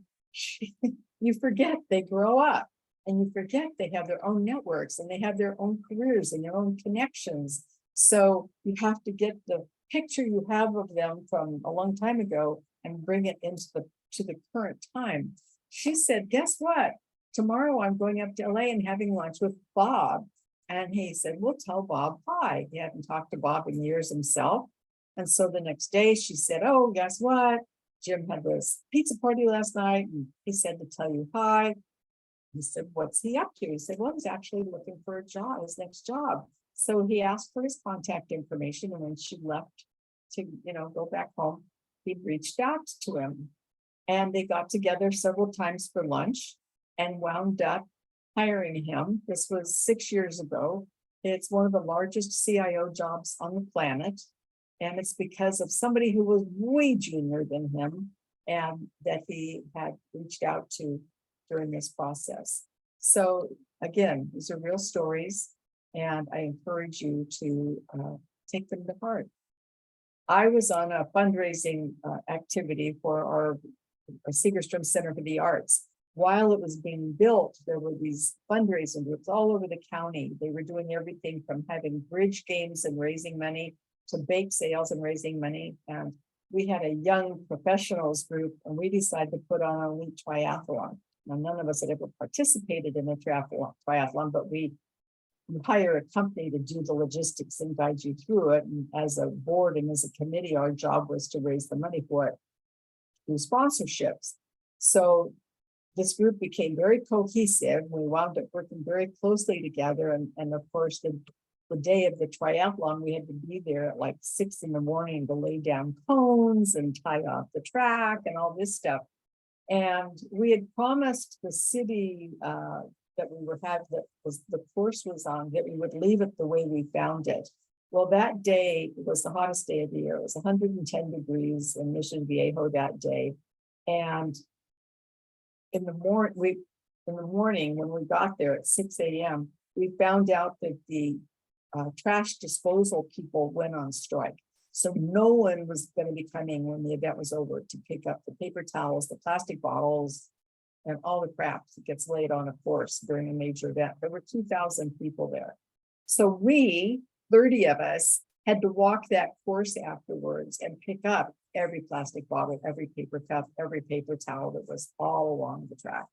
you forget they grow up, and you forget they have their own networks, and they have their own careers and their own connections. So you have to get the picture you have of them from a long time ago and bring it to the current time. She said, "Guess what? Tomorrow I'm going up to LA and having lunch with Bob." And he said, "Well, tell Bob hi." He hadn't talked to Bob in years himself. And so the next day she said, "Oh, guess what? Jim had this pizza party last night, and he said to tell you hi." He said, "What's he up to?" He said, "Well, he's actually looking for a job, his next job." So he asked for his contact information, and when she left to, go back home, he reached out to him. And they got together several times for lunch and wound up hiring him. This was 6 years ago. It's one of the largest CIO jobs on the planet. And it's because of somebody who was way junior than him, and that he had reached out to during this process. So again, these are real stories, and I encourage you to take them to heart. I was on a fundraising activity for our Segerstrom Center for the Arts. While it was being built, there were these fundraising groups all over the county. They were doing everything from having bridge games and raising money to bake sales and raising money. And we had a young professionals group, and we decided to put on a elite triathlon. Now, none of us had ever participated in a triathlon, but we hire a company to do the logistics and guide you through it. And as a board and as a committee, our job was to raise the money for it through sponsorships. So this group became very cohesive. We wound up working very closely together. And of course, the day of the triathlon, we had to be there at like 6 a.m. to lay down cones and tie off the track and all this stuff. And we had promised the city that we would have, that was the course was on, that we would leave it the way we found it. Well, that day was the hottest day of the year. It was 110 degrees in Mission Viejo that day. And in the morning, when we got there at 6 a.m., we found out that the trash disposal people went on strike. So no one was going to be coming when the event was over to pick up the paper towels, the plastic bottles, and all the crap that gets laid on a course during a major event. There were 2,000 people there. So we, 30 of us, had to walk that course afterwards and pick up every plastic bottle, every paper cup, every paper towel that was all along the track.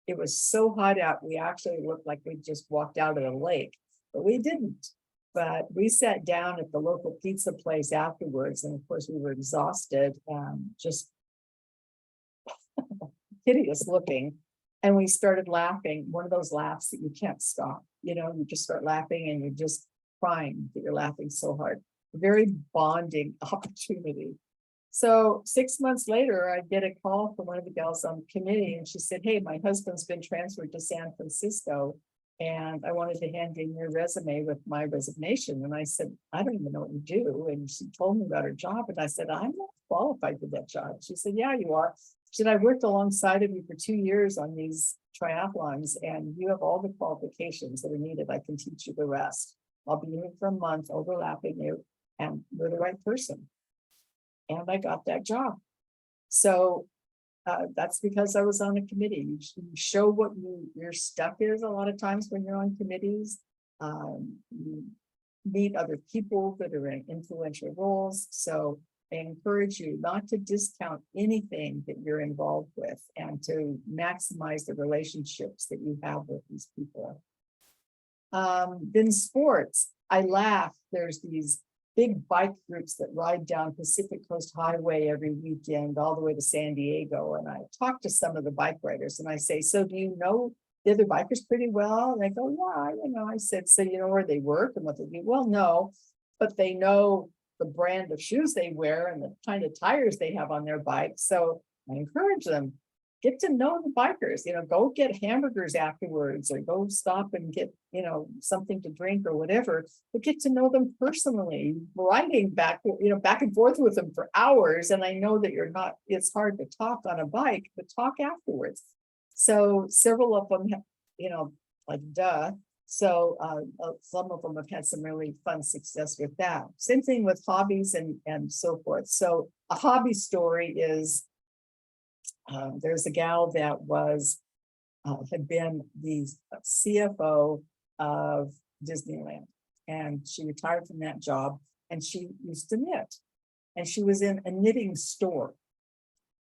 It was so hot out, we actually looked like we just walked out of a lake, but we didn't. But we sat down at the local pizza place afterwards, and of course we were exhausted, just hideous looking. And we started laughing, one of those laughs that you can't stop. You know, you just start laughing and you're just crying that you're laughing so hard. A very bonding opportunity. So 6 months later, I get a call from one of the gals on the committee, and she said, "Hey, my husband's been transferred to San Francisco, and I wanted to hand in your resume with my resignation." And I said, "I don't even know what you do." And she told me about her job, and I said, "I'm not qualified for that job." She said, "Yeah, you are." She said, "I worked alongside of you for 2 years on these triathlons, and you have all the qualifications that are needed. I can teach you the rest. I'll be here for a month overlapping you, and you're the right person." And I got that job. So that's because I was on a committee. You show what your stuff is a lot of times when you're on committees. You meet other people that are in influential roles. So I encourage you not to discount anything that you're involved with and to maximize the relationships that you have with these people. Then sports, I laugh. There's these big bike groups that ride down Pacific Coast Highway every weekend all the way to San Diego. And I talk to some of the bike riders and I say, "So do you know the other bikers pretty well?" And they go, "Yeah, you know." I said, "So you know where they work and what they do?" "Well, no, but they know the brand of shoes they wear and the kind of tires they have on their bike." So I encourage them, get to know the bikers, you know, go get hamburgers afterwards or go stop and get, you know, something to drink or whatever, but get to know them personally, riding back, you know, back and forth with them for hours. And I know that it's hard to talk on a bike, but talk afterwards. So several of them have, you know, like duh. So some of them have had some really fun success with that. Same thing with hobbies and so forth. So a hobby story is, there's a gal that had been the CFO of Disneyland, and she retired from that job, and she used to knit, and she was in a knitting store,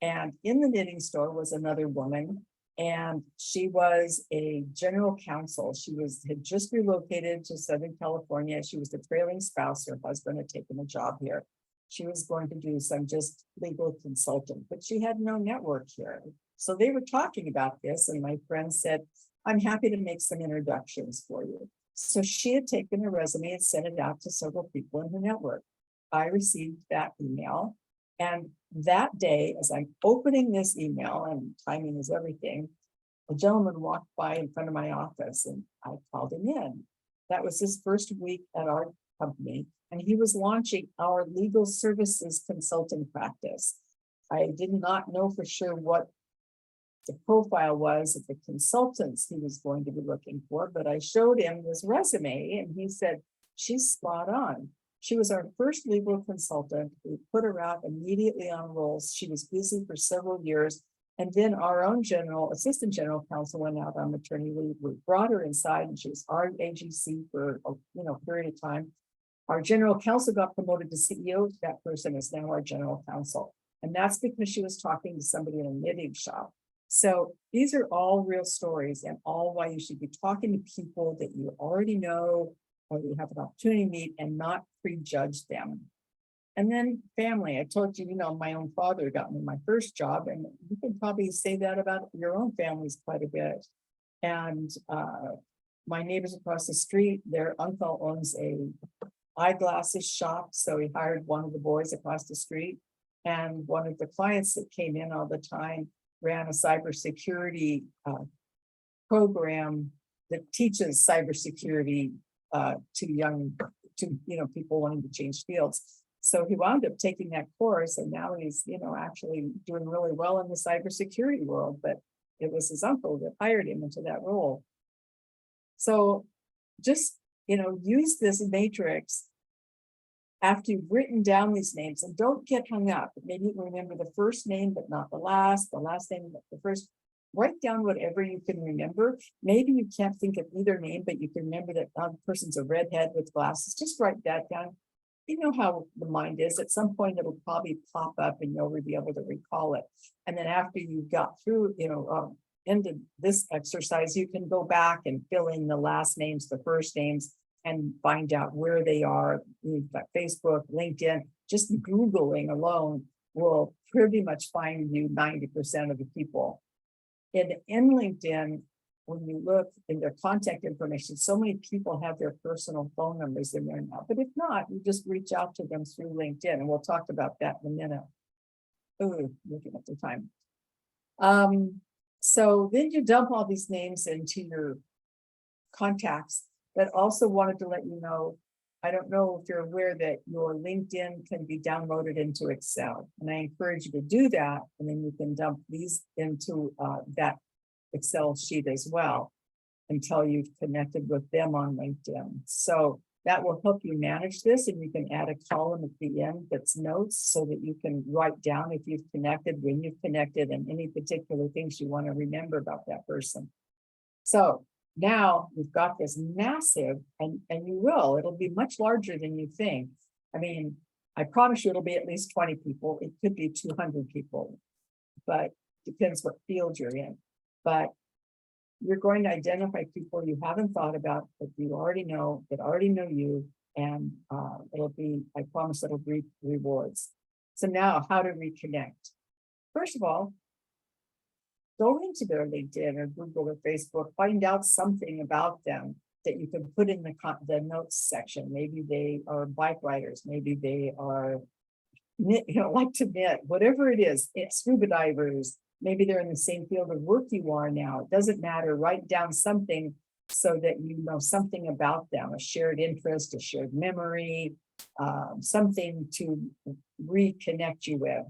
and in the knitting store was another woman, and she was a general counsel. She had just relocated to Southern California. She was the trailing spouse. Her husband had taken a job here. She was going to do some just legal consulting, but she had no network here. So they were talking about this, and my friend said, "I'm happy to make some introductions for you." So she had taken her resume and sent it out to several people in her network. I received that email, and that day, as I'm opening this email, and timing is everything, a gentleman walked by in front of my office, and I called him in. That was his first week at our company, and he was launching our legal services consulting practice. I did not know for sure what the profile was of the consultants he was going to be looking for, but I showed him his resume and he said, "She's spot on." She was our first legal consultant. We put her out immediately on rolls. She was busy for several years. And then our own assistant general counsel went out on maternity leave. We brought her inside and she was our AGC for a period of time. Our general counsel got promoted to CEO. That person is now our general counsel. And that's because she was talking to somebody in a knitting shop. So these are all real stories and all why you should be talking to people that you already know or you have an opportunity to meet and not prejudge them. And then family. I told you, my own father got me my first job, and you can probably say that about your own families quite a bit. And my neighbors across the street, their uncle owns a eyeglasses shop. So he hired one of the boys across the street. And one of the clients that came in all the time ran a cybersecurity program that teaches cybersecurity to young to, people wanting to change fields. So he wound up taking that course and now he's, actually doing really well in the cybersecurity world, but it was his uncle that hired him into that role. So just, use this matrix after you've written down these names, and don't get hung up. Maybe remember the first name, but not the last name, but the first. Write down whatever you can remember. Maybe you can't think of either name, but you can remember that the person's a redhead with glasses. Just write that down. You know how the mind is. At some point, it'll probably pop up and you'll be able to recall it. And then after you got through, ended this exercise, you can go back and fill in the last names, the first names, and find out where they are. You've got Facebook, LinkedIn. Just Googling alone will pretty much find you 90% of the people. In LinkedIn, when you look in their contact information, so many people have their personal phone numbers in there now. But if not, you just reach out to them through LinkedIn, and we'll talk about that in a minute. Oh, looking at the time. So then you dump all these names into your contacts, but also wanted to let you know, I don't know if you're aware that your LinkedIn can be downloaded into Excel, and I encourage you to do that, and then you can dump these into that Excel sheet as well until you've connected with them on LinkedIn. So that will help you manage this, and you can add a column at the end that's notes so that you can write down if you've connected, when you've connected, and any particular things you want to remember about that person. So now we've got this massive, and it'll be much larger than you think. I mean, I promise you it'll be at least 20 people. It could be 200 people, but depends what field you're in. But you're going to identify people you haven't thought about, that you already know, that already know you, and I promise it'll be rewards. So now, how to reconnect? First of all, go into their LinkedIn or Google or Facebook, find out something about them that you can put in the notes section. Maybe they are bike riders, maybe they are like to knit, whatever it is, it's scuba divers. Maybe they're in the same field of work you are now. It doesn't matter. Write down something so that you know something about them, a shared interest, a shared memory, something to reconnect you with.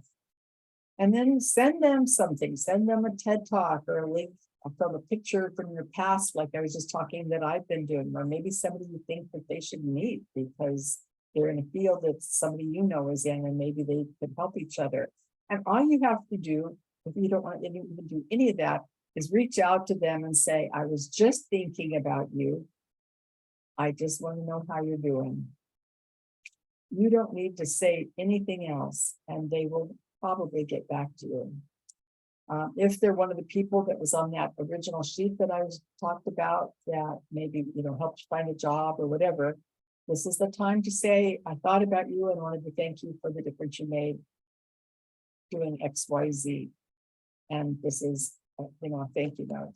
And then send them something, send them a TED Talk or a link from a picture from your past, like I was just talking that I've been doing, or maybe somebody you think that they should meet because they're in a field that somebody is in, and maybe they could help each other. And all you have to do, if you don't want to even do any of that, is reach out to them and say, I was just thinking about you. I just want to know how you're doing. You don't need to say anything else, and they will probably get back to you. If they're one of the people that was on that original sheet that I was talked about, that maybe, helped you find a job or whatever, this is the time to say, I thought about you and wanted to thank you for the difference you made doing X, Y, Z. And this is, a thank you note.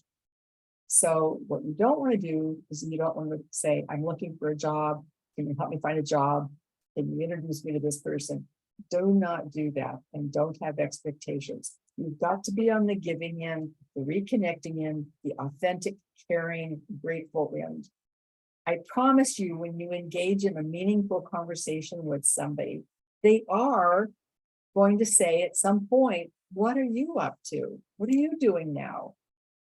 So what you don't want to do is you don't want to say, I'm looking for a job. Can you help me find a job? Can you introduce me to this person? Do not do that, and don't have expectations. You've got to be on the giving end, the reconnecting end, the authentic, caring, grateful end. I promise you, when you engage in a meaningful conversation with somebody, they are going to say at some point, what are you up to? What are you doing now?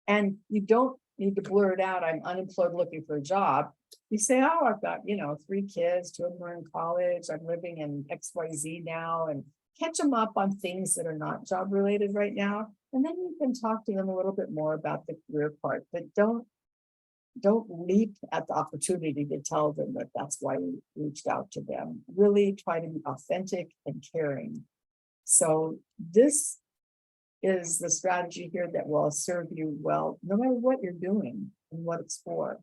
And you don't need to blur it out. I'm unemployed looking for a job. You say, oh, I've got, 3 kids, 2 of them are in college. I'm living in XYZ now, and catch them up on things that are not job related right now. And then you can talk to them a little bit more about the career part, but don't leap at the opportunity to tell them that that's why you reached out to them. Really try to be authentic and caring. So this is the strategy here that will serve you well, no matter what you're doing and what it's for.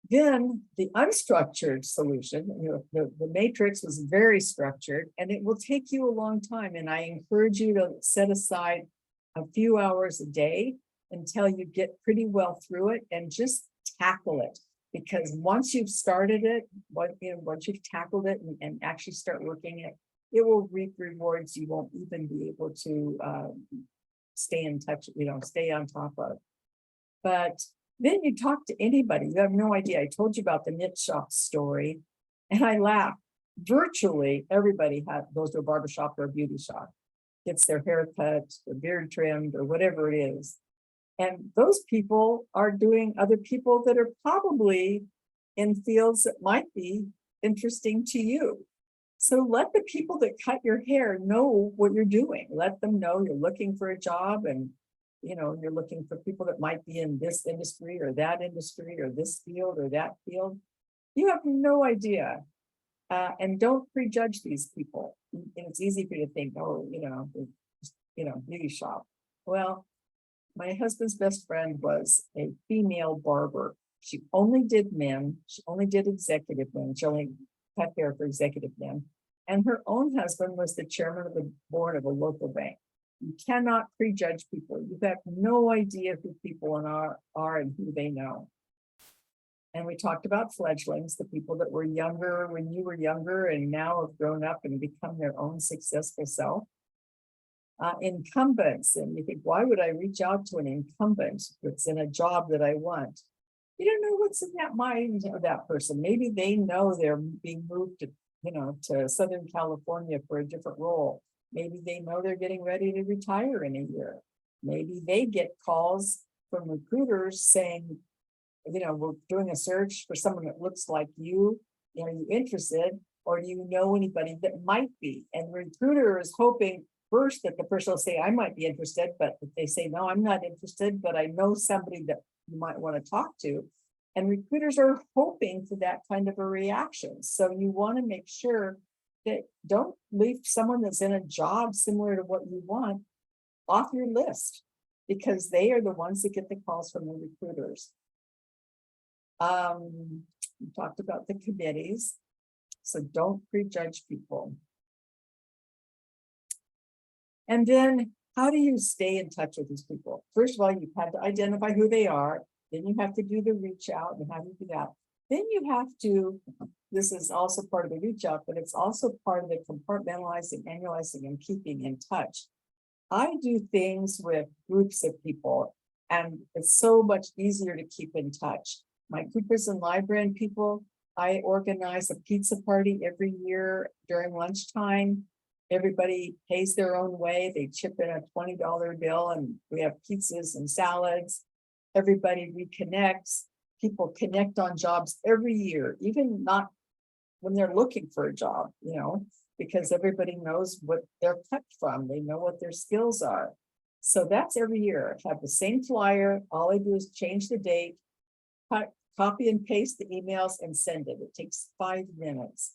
Then the unstructured solution, the matrix was very structured, and it will take you a long time. And I encourage you to set aside a few hours a day until you get pretty well through it, and just tackle it. Because once you've started it, once you've tackled it and actually start working it, it will reap rewards you won't even be able to stay in touch, stay on top of. But Then you talk to anybody, you have no idea. I told you about the knit shop story, and I laughed. Virtually everybody goes to a barber shop or a beauty shop, gets their hair cut, their beard trimmed, or whatever it is. And those people are doing other people that are probably in fields that might be interesting to you. So let the people that cut your hair know what you're doing. Let them know you're looking for a job, and you're looking for people that might be in this industry or that industry or this field or that field. You have no idea. And don't prejudge these people. And it's easy for you to think, oh, beauty shop. Well, my husband's best friend was a female barber. She only did men. She only did executive men. She only cut hair for executive men. And her own husband was the chairman of the board of a local bank. You cannot prejudge people. You have no idea who people are and who they know. And we talked about fledglings, the people that were younger when you were younger and now have grown up and become their own successful self. Incumbents, and you think, why would I reach out to an incumbent that's in a job that I want? You don't know what's in that mind of that person. Maybe they know they're being moved to Southern California for a different role. Maybe they know they're getting ready to retire in a year. Maybe they get calls from recruiters saying, we're doing a search for someone that looks like you. Are you interested? Or do you know anybody that might be? And the recruiter is hoping first that the person will say, I might be interested, but if they say, no, I'm not interested, but I know somebody that you might want to talk to. And recruiters are hoping for that kind of a reaction. So you want to make sure that don't leave someone that's in a job similar to what you want off your list, because they are the ones that get the calls from the recruiters. We talked about the committees, so don't prejudge people. And then how do you stay in touch with these people? First of all, you've had to identify who they are. Then you have to do the reach out, and how do you do that? Then you have to, this is also part of the reach out, but it's also part of the compartmentalizing, annualizing, and keeping in touch. I do things with groups of people, and it's so much easier to keep in touch. My Coopers and Librarian people, I organize a pizza party every year during lunchtime. Everybody pays their own way. They chip in a $20 bill, and we have pizzas and salads. Everybody reconnects. People connect on jobs every year, even not when they're looking for a job, because everybody knows what they're cut from. They know what their skills are. So that's every year. I have the same flyer. All I do is change the date, copy and paste the emails, and send it. It takes 5 minutes.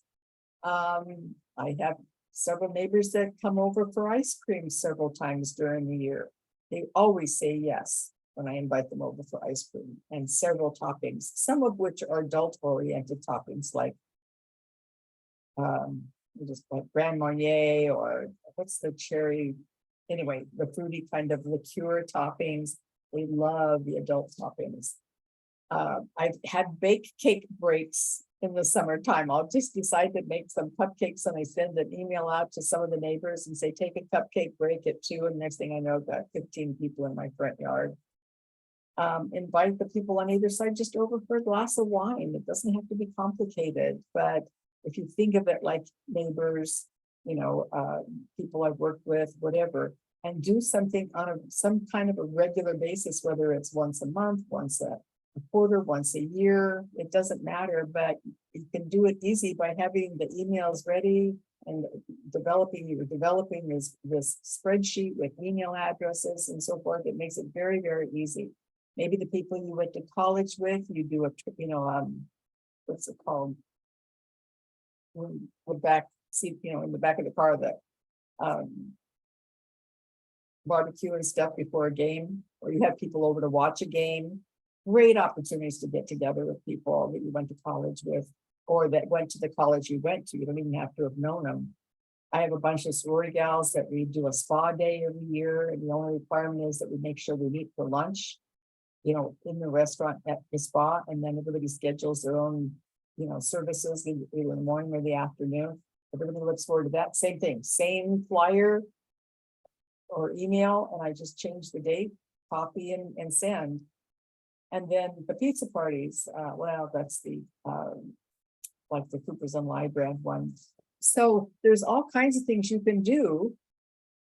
I have several neighbors that come over for ice cream several times during the year. They always say yes when I invite them over for ice cream, and several toppings, some of which are adult-oriented toppings, like just like Grand Marnier, or what's the cherry, anyway, the fruity kind of liqueur toppings. They love the adult toppings. I've had bake cake breaks in the summertime. I'll just decide to make some cupcakes, and I send an email out to some of the neighbors and say, take a cupcake break at 2. And next thing I know, I've got 15 people in my front yard. Invite the people on either side just over for a glass of wine. It doesn't have to be complicated, but if you think of it like neighbors, people I've worked with, whatever, and do something on some kind of a regular basis, whether it's once a month, once a quarter, once a year, it doesn't matter, but you can do it easy by having the emails ready and developing this spreadsheet with email addresses and so forth. It makes it very, very easy. Maybe the people you went to college with, you do what's it called? When we're back, in the back of the car, the barbecue and stuff before a game, or you have people over to watch a game. Great opportunities to get together with people that you went to college with, or that went to the college you went to. You don't even have to have known them. I have a bunch of sorority gals that we do a spa day every year, and the only requirement is that we make sure we meet for lunch, in the restaurant at the spa, and then everybody schedules their own, services either in the morning or the afternoon. Everybody looks forward to that. Same thing, same flyer or email, and I just change the date, copy and send. And then the pizza parties, well, that's the, like the Coopers and Lybrand one. So there's all kinds of things you can do.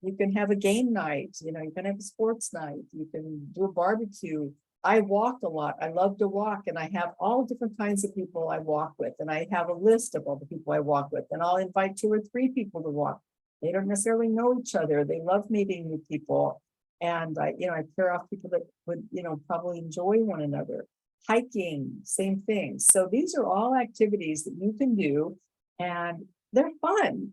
You can have a game night, you know, you can have a sports night, you can do a barbecue. I walk a lot. I love to walk, and I have all different kinds of people I walk with, and I have a list of all the people I walk with, and I'll invite 2 or 3 people to walk. They don't necessarily know each other. They love meeting new people. And I, you know, I pair off people that would, you know, probably enjoy one another. Hiking, same thing. So these are all activities that you can do, and they're fun.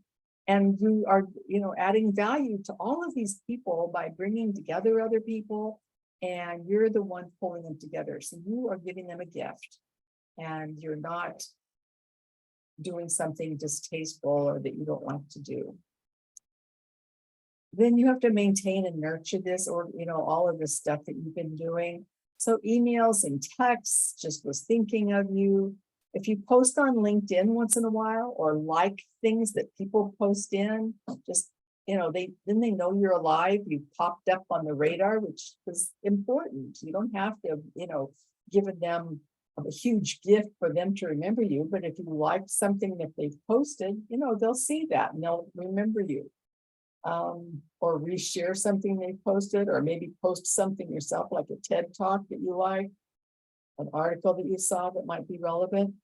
And you are, you know, adding value to all of these people by bringing together other people, and you're the one pulling them together. So you are giving them a gift, and you're not doing something distasteful or that you don't like to do. Then you have to maintain and nurture this, or, you know, all of this stuff that you've been doing. So emails and texts, just was thinking of you. If you post on LinkedIn once in a while, or like things that people post in, just, you know, then they know you're alive. You popped up on the radar, which is important. You don't have to, you know, give them a huge gift for them to remember you. But if you like something that they've posted, you know, they'll see that and they'll remember you. Or reshare something they posted, or maybe post something yourself, like a TED talk that you like, an article that you saw that might be relevant.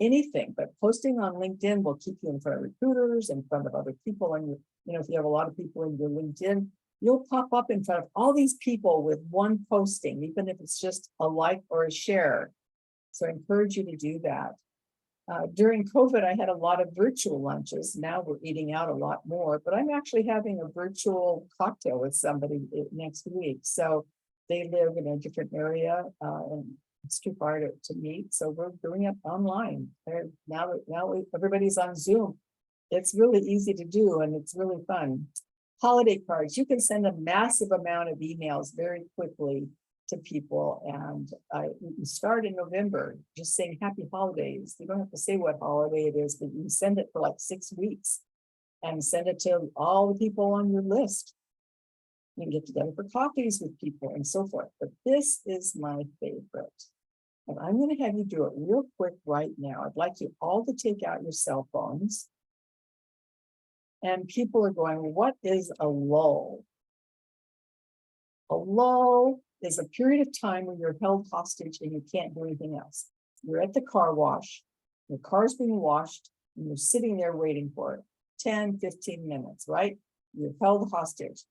Anything, but posting on LinkedIn will keep you in front of recruiters, in front of other people. And you know, if you have a lot of people in your LinkedIn, you'll pop up in front of all these people with one posting, even if it's just a like or a share. So I encourage you to do that. During COVID, I had a lot of virtual lunches. Now we're eating out a lot more, but I'm actually having a virtual cocktail with somebody next week. So they live in a different area, and it's too far to meet. So we're doing it online. Now everybody's on Zoom. It's really easy to do, and it's really fun. Holiday cards. You can send a massive amount of emails very quickly to people, and you start in November just saying happy holidays. You don't have to say what holiday it is, but you send it for like 6 weeks and send it to all the people on your list. You can get together for coffees with people and so forth. But this is my favorite, and I'm going to have you do it real quick right now. I'd like you all to take out your cell phones. And people are going, what is a lull? A lull is a period of time when you're held hostage and you can't do anything else. You're at the car wash, your car's being washed, and you're sitting there waiting for it. 10, 15 minutes, right? You're held hostage.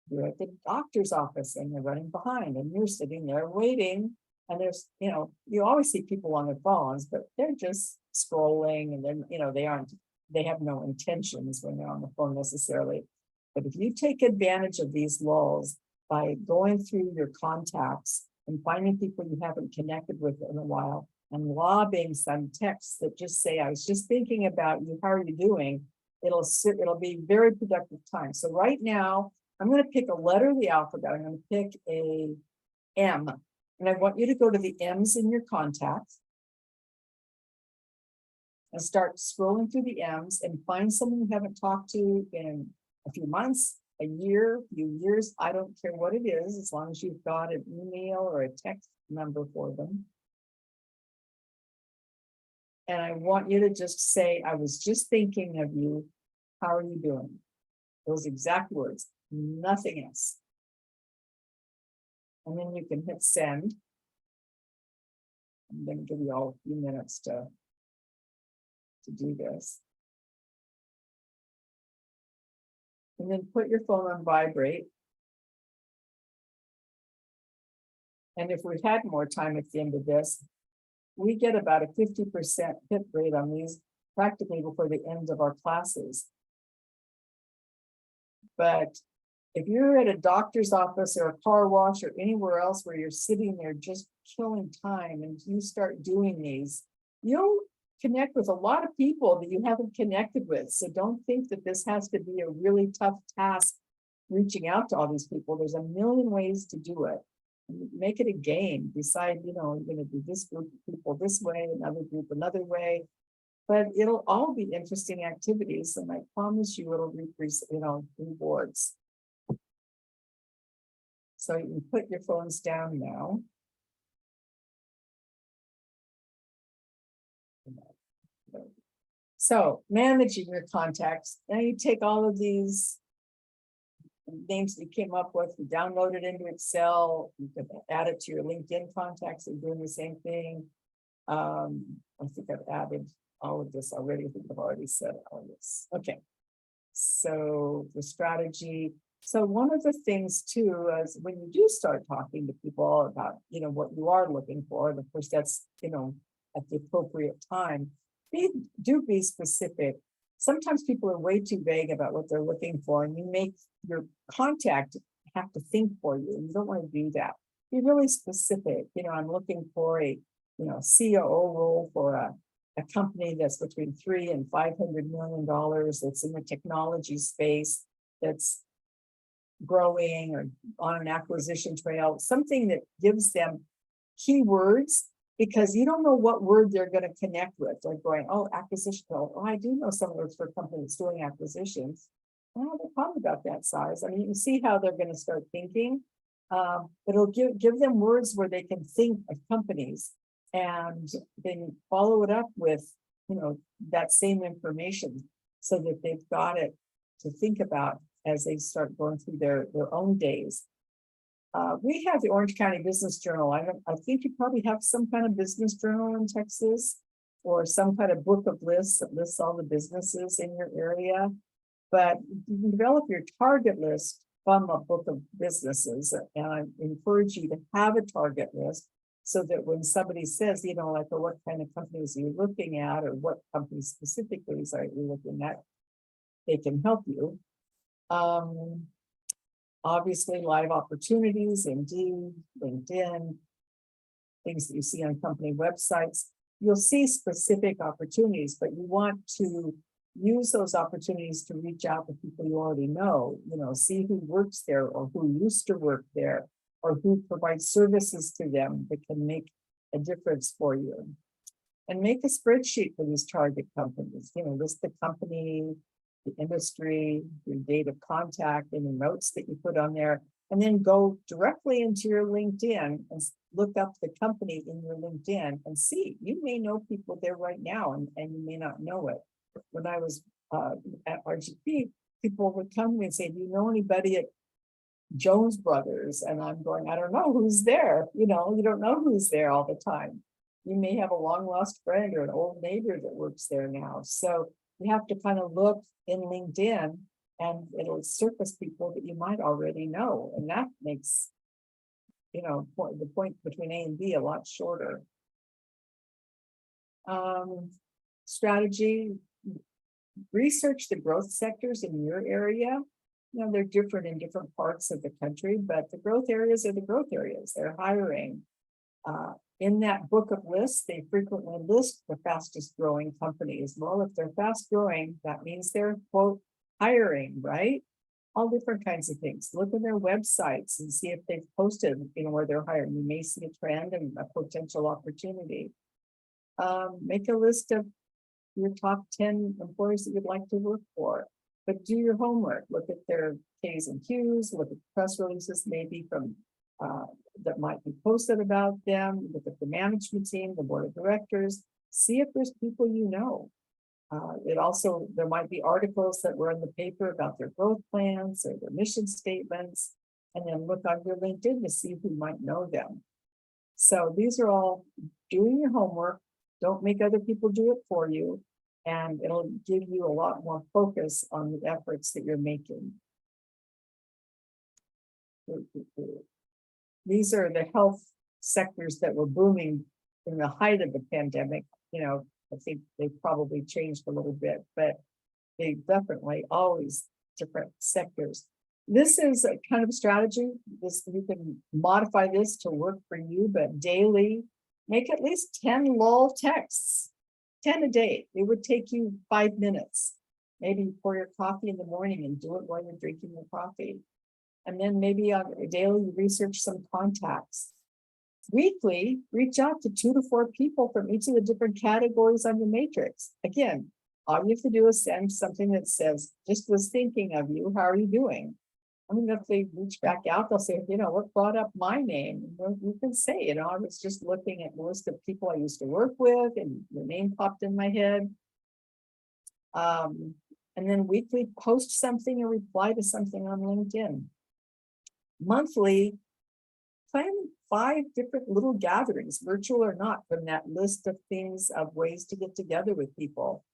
You're at the doctor's office and you're running behind, and you're sitting there waiting. And there's, you know, you always see people on their phones, but they're just scrolling, and then, you know, they have no intentions when they're on the phone necessarily. But if you take advantage of these lulls, by going through your contacts and finding people you haven't connected with in a while, and lobbing some texts that just say, I was just thinking about you, how are you doing? It'll be very productive time. So right now, I'm going to pick a letter of the alphabet. I'm going to pick a M, and I want you to go to the M's in your contacts and start scrolling through the M's and find someone you haven't talked to in a few months, a year, few years. I don't care what it is, as long as you've got an email or a text number for them. And I want you to just say, I was just thinking of you. How are you doing? Those exact words, nothing else. And then you can hit send. I'm going to give you all a few minutes to do this. And then put your phone on vibrate. And if we had more time at the end of this, we get about a 50% hit rate on these practically before the end of our classes. But if you're at a doctor's office or a car wash or anywhere else where you're sitting there just killing time, and you start doing these, you'll connect with a lot of people that you haven't connected with. So don't think that this has to be a really tough task reaching out to all these people. There's a million ways to do it. Make it a game. Decide, you know, you're going to do this group of people this way, another group another way. But it'll all be interesting activities, and I promise you it'll reap, you know, rewards. So you can put your phones down now. So managing your contacts, now you take all of these names that you came up with, you download it into Excel, you can add it to your LinkedIn contacts and doing the same thing. I think I've added all of this already. I think I've already said all this. Okay. So the strategy. So one of the things too is when you do start talking to people about, what you are looking for, and of course that's, at the appropriate time, do be specific. Sometimes people are way too vague about what they're looking for, and you make your contact have to think for you. And you don't want to do that. Be really specific. I'm looking for a, COO role for a company that's between $300 and $500 million. That's in the technology space. That's growing or on an acquisition trail. Something that gives them keywords, because you don't know what word they're going to connect with. They're going, oh, acquisition. Oh, I do know some of those for companies doing acquisitions. Well, they're probably about that size. I mean, you can see how they're going to start thinking. It'll give them words where they can think of companies, and then follow it up with, that same information so that they've got it to think about as they start going through their own days. We have the Orange County Business Journal. I think you probably have some kind of business journal in Texas, or some kind of book of lists that lists all the businesses in your area. But you can develop your target list from a book of businesses. And I encourage you to have a target list so that when somebody says, like, oh, what kind of companies are you looking at, or what companies specifically are you looking at, they can help you. Obviously, live opportunities, Indeed, LinkedIn, things that you see on company websites. You'll see specific opportunities, but you want to use those opportunities to reach out to people you already know, see who works there or who used to work there or who provides services to them that can make a difference for you. And make a spreadsheet for these target companies, list the company, the industry, your date of contact, any notes that you put on there, and then go directly into your LinkedIn and look up the company in your LinkedIn and see. You may know people there right now, and you may not know it. When I was at RGP, people would come to me and say, do you know anybody at Jones Brothers? And I'm going, I don't know who's there. You don't know who's there all the time. You may have a long lost friend or an old neighbor that works there now. So you have to kind of look in LinkedIn, and it'll surface people that you might already know. And that makes, the point between A and B a lot shorter. Strategy, research the growth sectors in your area. They're different in different parts of the country, but the growth areas are the growth areas. They're hiring. In that book of lists, they frequently list the fastest growing companies. Well, if they're fast growing, that means they're, quote, hiring, right? All different kinds of things. Look at their websites and see if they've posted, where they're hiring. You may see a trend and a potential opportunity. Make a list of your top 10 employers that you'd like to work for, but do your homework. Look at their K's and Q's, look at press releases maybe from that might be posted about them, look at the management team, the board of directors, see if there's people there might be articles that were in the paper about their growth plans or their mission statements, and then look on your LinkedIn to see who might know them. So these are all doing your homework. Don't make other people do it for you, and it'll give you a lot more focus on the efforts that you're making. These are the health sectors that were booming in the height of the pandemic. I think they probably changed a little bit, but they definitely always different sectors. This is a kind of strategy. You can modify this to work for you, but daily, make at least 10 lull texts, 10 a day. It would take you 5 minutes. Maybe pour your coffee in the morning and do it while you're drinking your coffee. And then maybe on a daily, you research some contacts. Weekly, reach out to 2 to 4 people from each of the different categories on your matrix. Again, all you have to do is send something that says, just was thinking of you, how are you doing? I mean, if they reach back out, they'll say, what brought up my name? You can say, I was just looking at a list of people I used to work with and your name popped in my head. And then weekly post something or reply to something on LinkedIn. Monthly, plan 5 different little gatherings, virtual or not, from that list of things of ways to get together with people.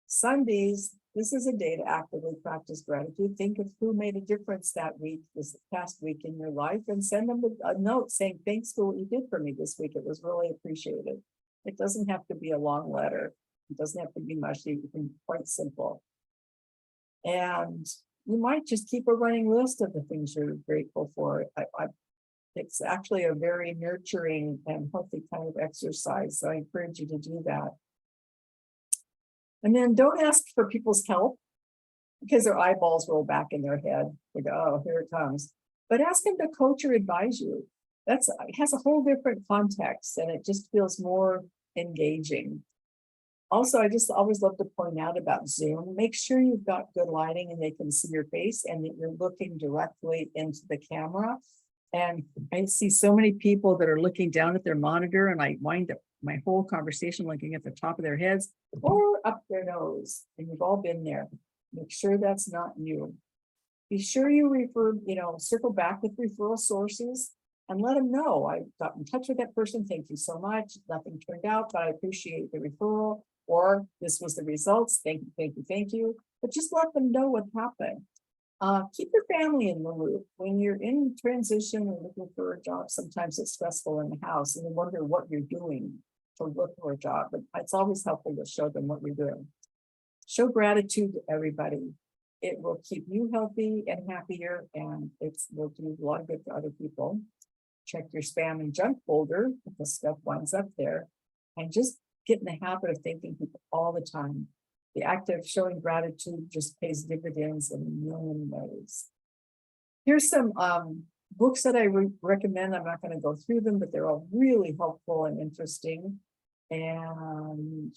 Sundays, this is a day to actively practice gratitude. Think of who made a difference that week, this past week in your life, and send them a note saying, thanks for what you did for me this week. It was really appreciated. It doesn't have to be a long letter. It doesn't have to be mushy. It can be quite simple. And you might just keep a running list of the things you're grateful for. It's actually a very nurturing and healthy kind of exercise. So I encourage you to do that. And then don't ask for people's help because their eyeballs roll back in their head. They go, oh, here it comes. But ask them to coach or advise you. It has a whole different context and it just feels more engaging. Also, I just always love to point out about Zoom, make sure you've got good lighting and they can see your face and that you're looking directly into the camera. And I see so many people that are looking down at their monitor and I wind up my whole conversation looking at the top of their heads or up their nose. And you've all been there. Make sure that's not you. Be sure you circle back with referral sources and let them know I got in touch with that person. Thank you so much. Nothing turned out, but I appreciate the referral. Or this was the results. Thank you, thank you, thank you. But just let them know what happened. Keep your family in the loop. When you're in transition and looking for a job, sometimes it's stressful in the house and you wonder what you're doing to look for a job. But it's always helpful to show them what you're doing. Show gratitude to everybody. It will keep you healthy and happier, and it will do a lot of good to other people. Check your spam and junk folder if the stuff winds up there, and just get in the habit of thanking people all the time. The act of showing gratitude just pays dividends in a million ways. Here's some books that I recommend. I'm not going to go through them, but they're all really helpful and interesting. And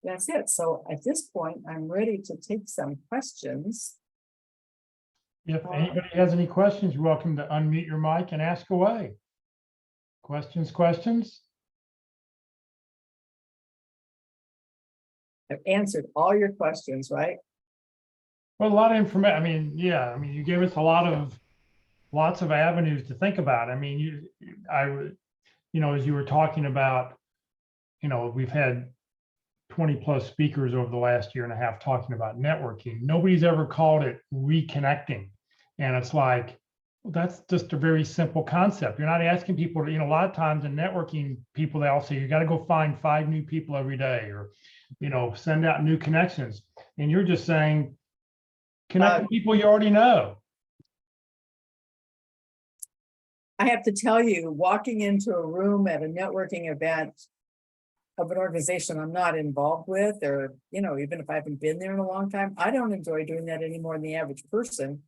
that's it. So at this point, I'm ready to take some questions. If anybody has any questions, you're welcome to unmute your mic and ask away. Questions? I've answered all your questions, right? Well, a lot of information. I mean, yeah. I mean, you gave us lots of avenues to think about. I mean, as you were talking about, we've had 20 plus speakers over the last year and a half talking about networking. Nobody's ever called it reconnecting. And it's like, well, that's just a very simple concept. You're not asking people to, a lot of times in networking, people, they all say, you got to go find 5 new people every day, or, send out new connections. And you're just saying, connect with people you already know. I have to tell you, walking into a room at a networking event of an organization I'm not involved with, or, even if I haven't been there in a long time, I don't enjoy doing that any more than the average person.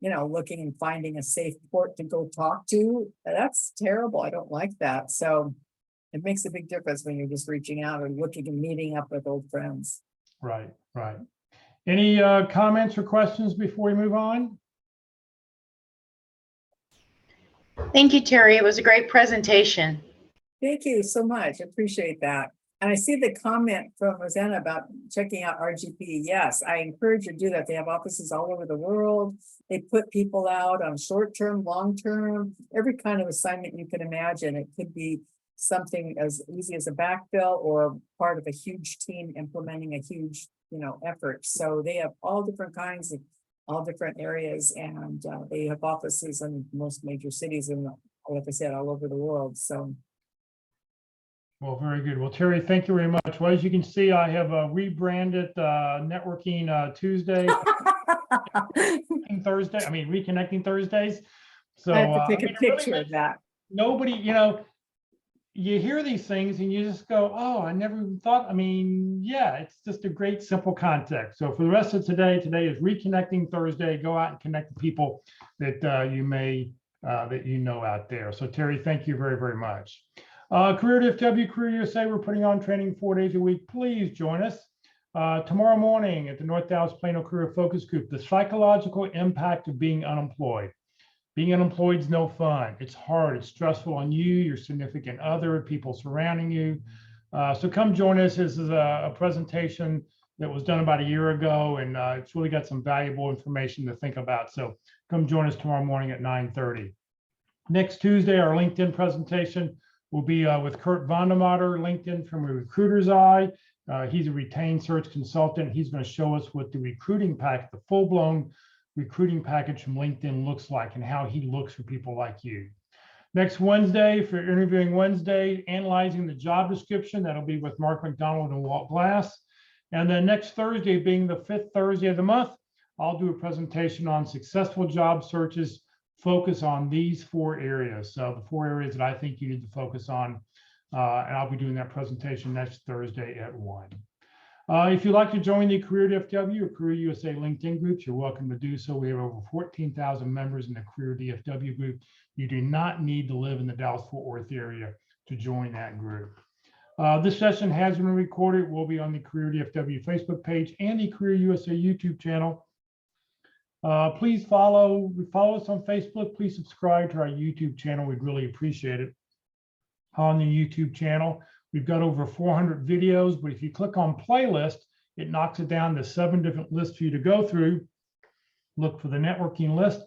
Looking and finding a safe port to go talk to, that's terrible. I don't like that. So it makes a big difference when you're just reaching out and looking and meeting up with old friends. Right. Any comments or questions before we move on? Thank you, Terry. It was a great presentation. Thank you so much. I appreciate that. And I see the comment from Rosanna about checking out RGP. Yes, I encourage you to do that. They have offices all over the world. They put people out on short-term, long-term, every kind of assignment you can imagine. It could be something as easy as a backfill or part of a huge team implementing a huge, effort. So they have all different kinds of all different areas, and they have offices in most major cities and, like I said, all over the world. So. Well, very good. Well, Terry, thank you very much. Well, as you can see, I have rebranded Networking Tuesday, Reconnecting Thursdays. So I have to take a picture of that. Nobody, you hear these things and you just go, oh, I never even thought. I mean, yeah, it's just a great, simple context. So for the rest of today is Reconnecting Thursday. Go out and connect with people that that out there. So Terry, thank you very, very much. Career DFW, Career USA, we're putting on training 4 days a week. Please join us tomorrow morning at the North Dallas Plano Career Focus Group, the psychological impact of being unemployed. Being unemployed is no fun. It's hard. It's stressful on you, your significant other, people surrounding you. So come join us. This is a presentation that was done about a year ago, and it's really got some valuable information to think about. So come join us tomorrow morning at 9:30. Next Tuesday, our LinkedIn presentation will be with Kurt Vondermatter, LinkedIn from a recruiter's eye. He's a retained search consultant. He's going to show us what the recruiting pack, the full-blown recruiting package from LinkedIn looks like and how he looks for people like you. Next Wednesday, for Interviewing Wednesday, analyzing the job description. That'll be with Mark McDonald and Walt Glass. And then next Thursday, being the 5th Thursday of the month, I'll do a presentation on successful job searches. Focus on these 4 areas. So the 4 areas that I think you need to focus on. And I'll be doing that presentation next Thursday at 1. If you'd like to join the Career DFW or Career USA LinkedIn groups, you're welcome to do so. We have over 14,000 members in the Career DFW group. You do not need to live in the Dallas-Fort Worth area to join that group. This session has been recorded. It will be on the Career DFW Facebook page and the Career USA YouTube channel. Please follow us on Facebook. Please subscribe to our YouTube channel. We'd really appreciate it. On the YouTube channel, we've got over 400 videos, but if you click on playlist, it knocks it down to 7 different lists for you to go through. Look for the networking list,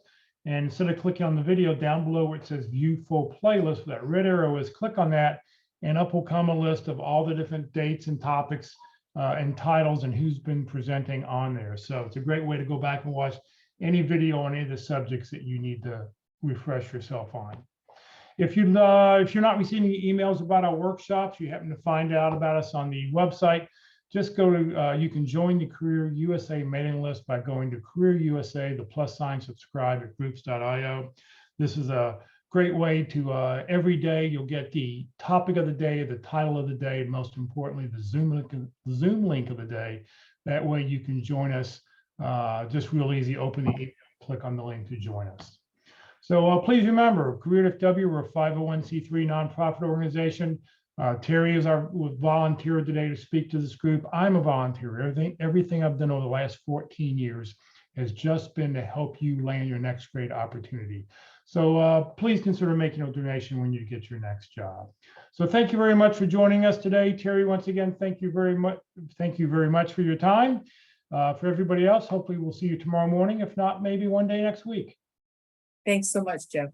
and instead of clicking on the video, down below where it says view full playlist, that red arrow is, click on that, and up will come a list of all the different dates and topics and titles and who's been presenting on there. So it's a great way to go back and watch any video on any of the subjects that you need to refresh yourself on. If you're not receiving emails about our workshops, you happen to find out about us on the website, just go to, you can join the Career USA mailing list by going to Career USA, the +sign subscribe at groups.io. This is a great way to, every day you'll get the topic of the day, the title of the day, and most importantly, the Zoom link of the day. That way you can join us, just real easy, open the email, click on the link to join us. So please remember, Career DFW, we're a 501c3 nonprofit organization. Terry is our volunteer today to speak to this group. I'm a volunteer. Everything I've done over the last 14 years has just been to help you land your next great opportunity. So please consider making a donation when you get your next job. So thank you very much for joining us today. Terry, once again, thank you very much. Thank you very much for your time. For everybody else, hopefully we'll see you tomorrow morning. If not, maybe one day next week. Thanks so much, Jeff.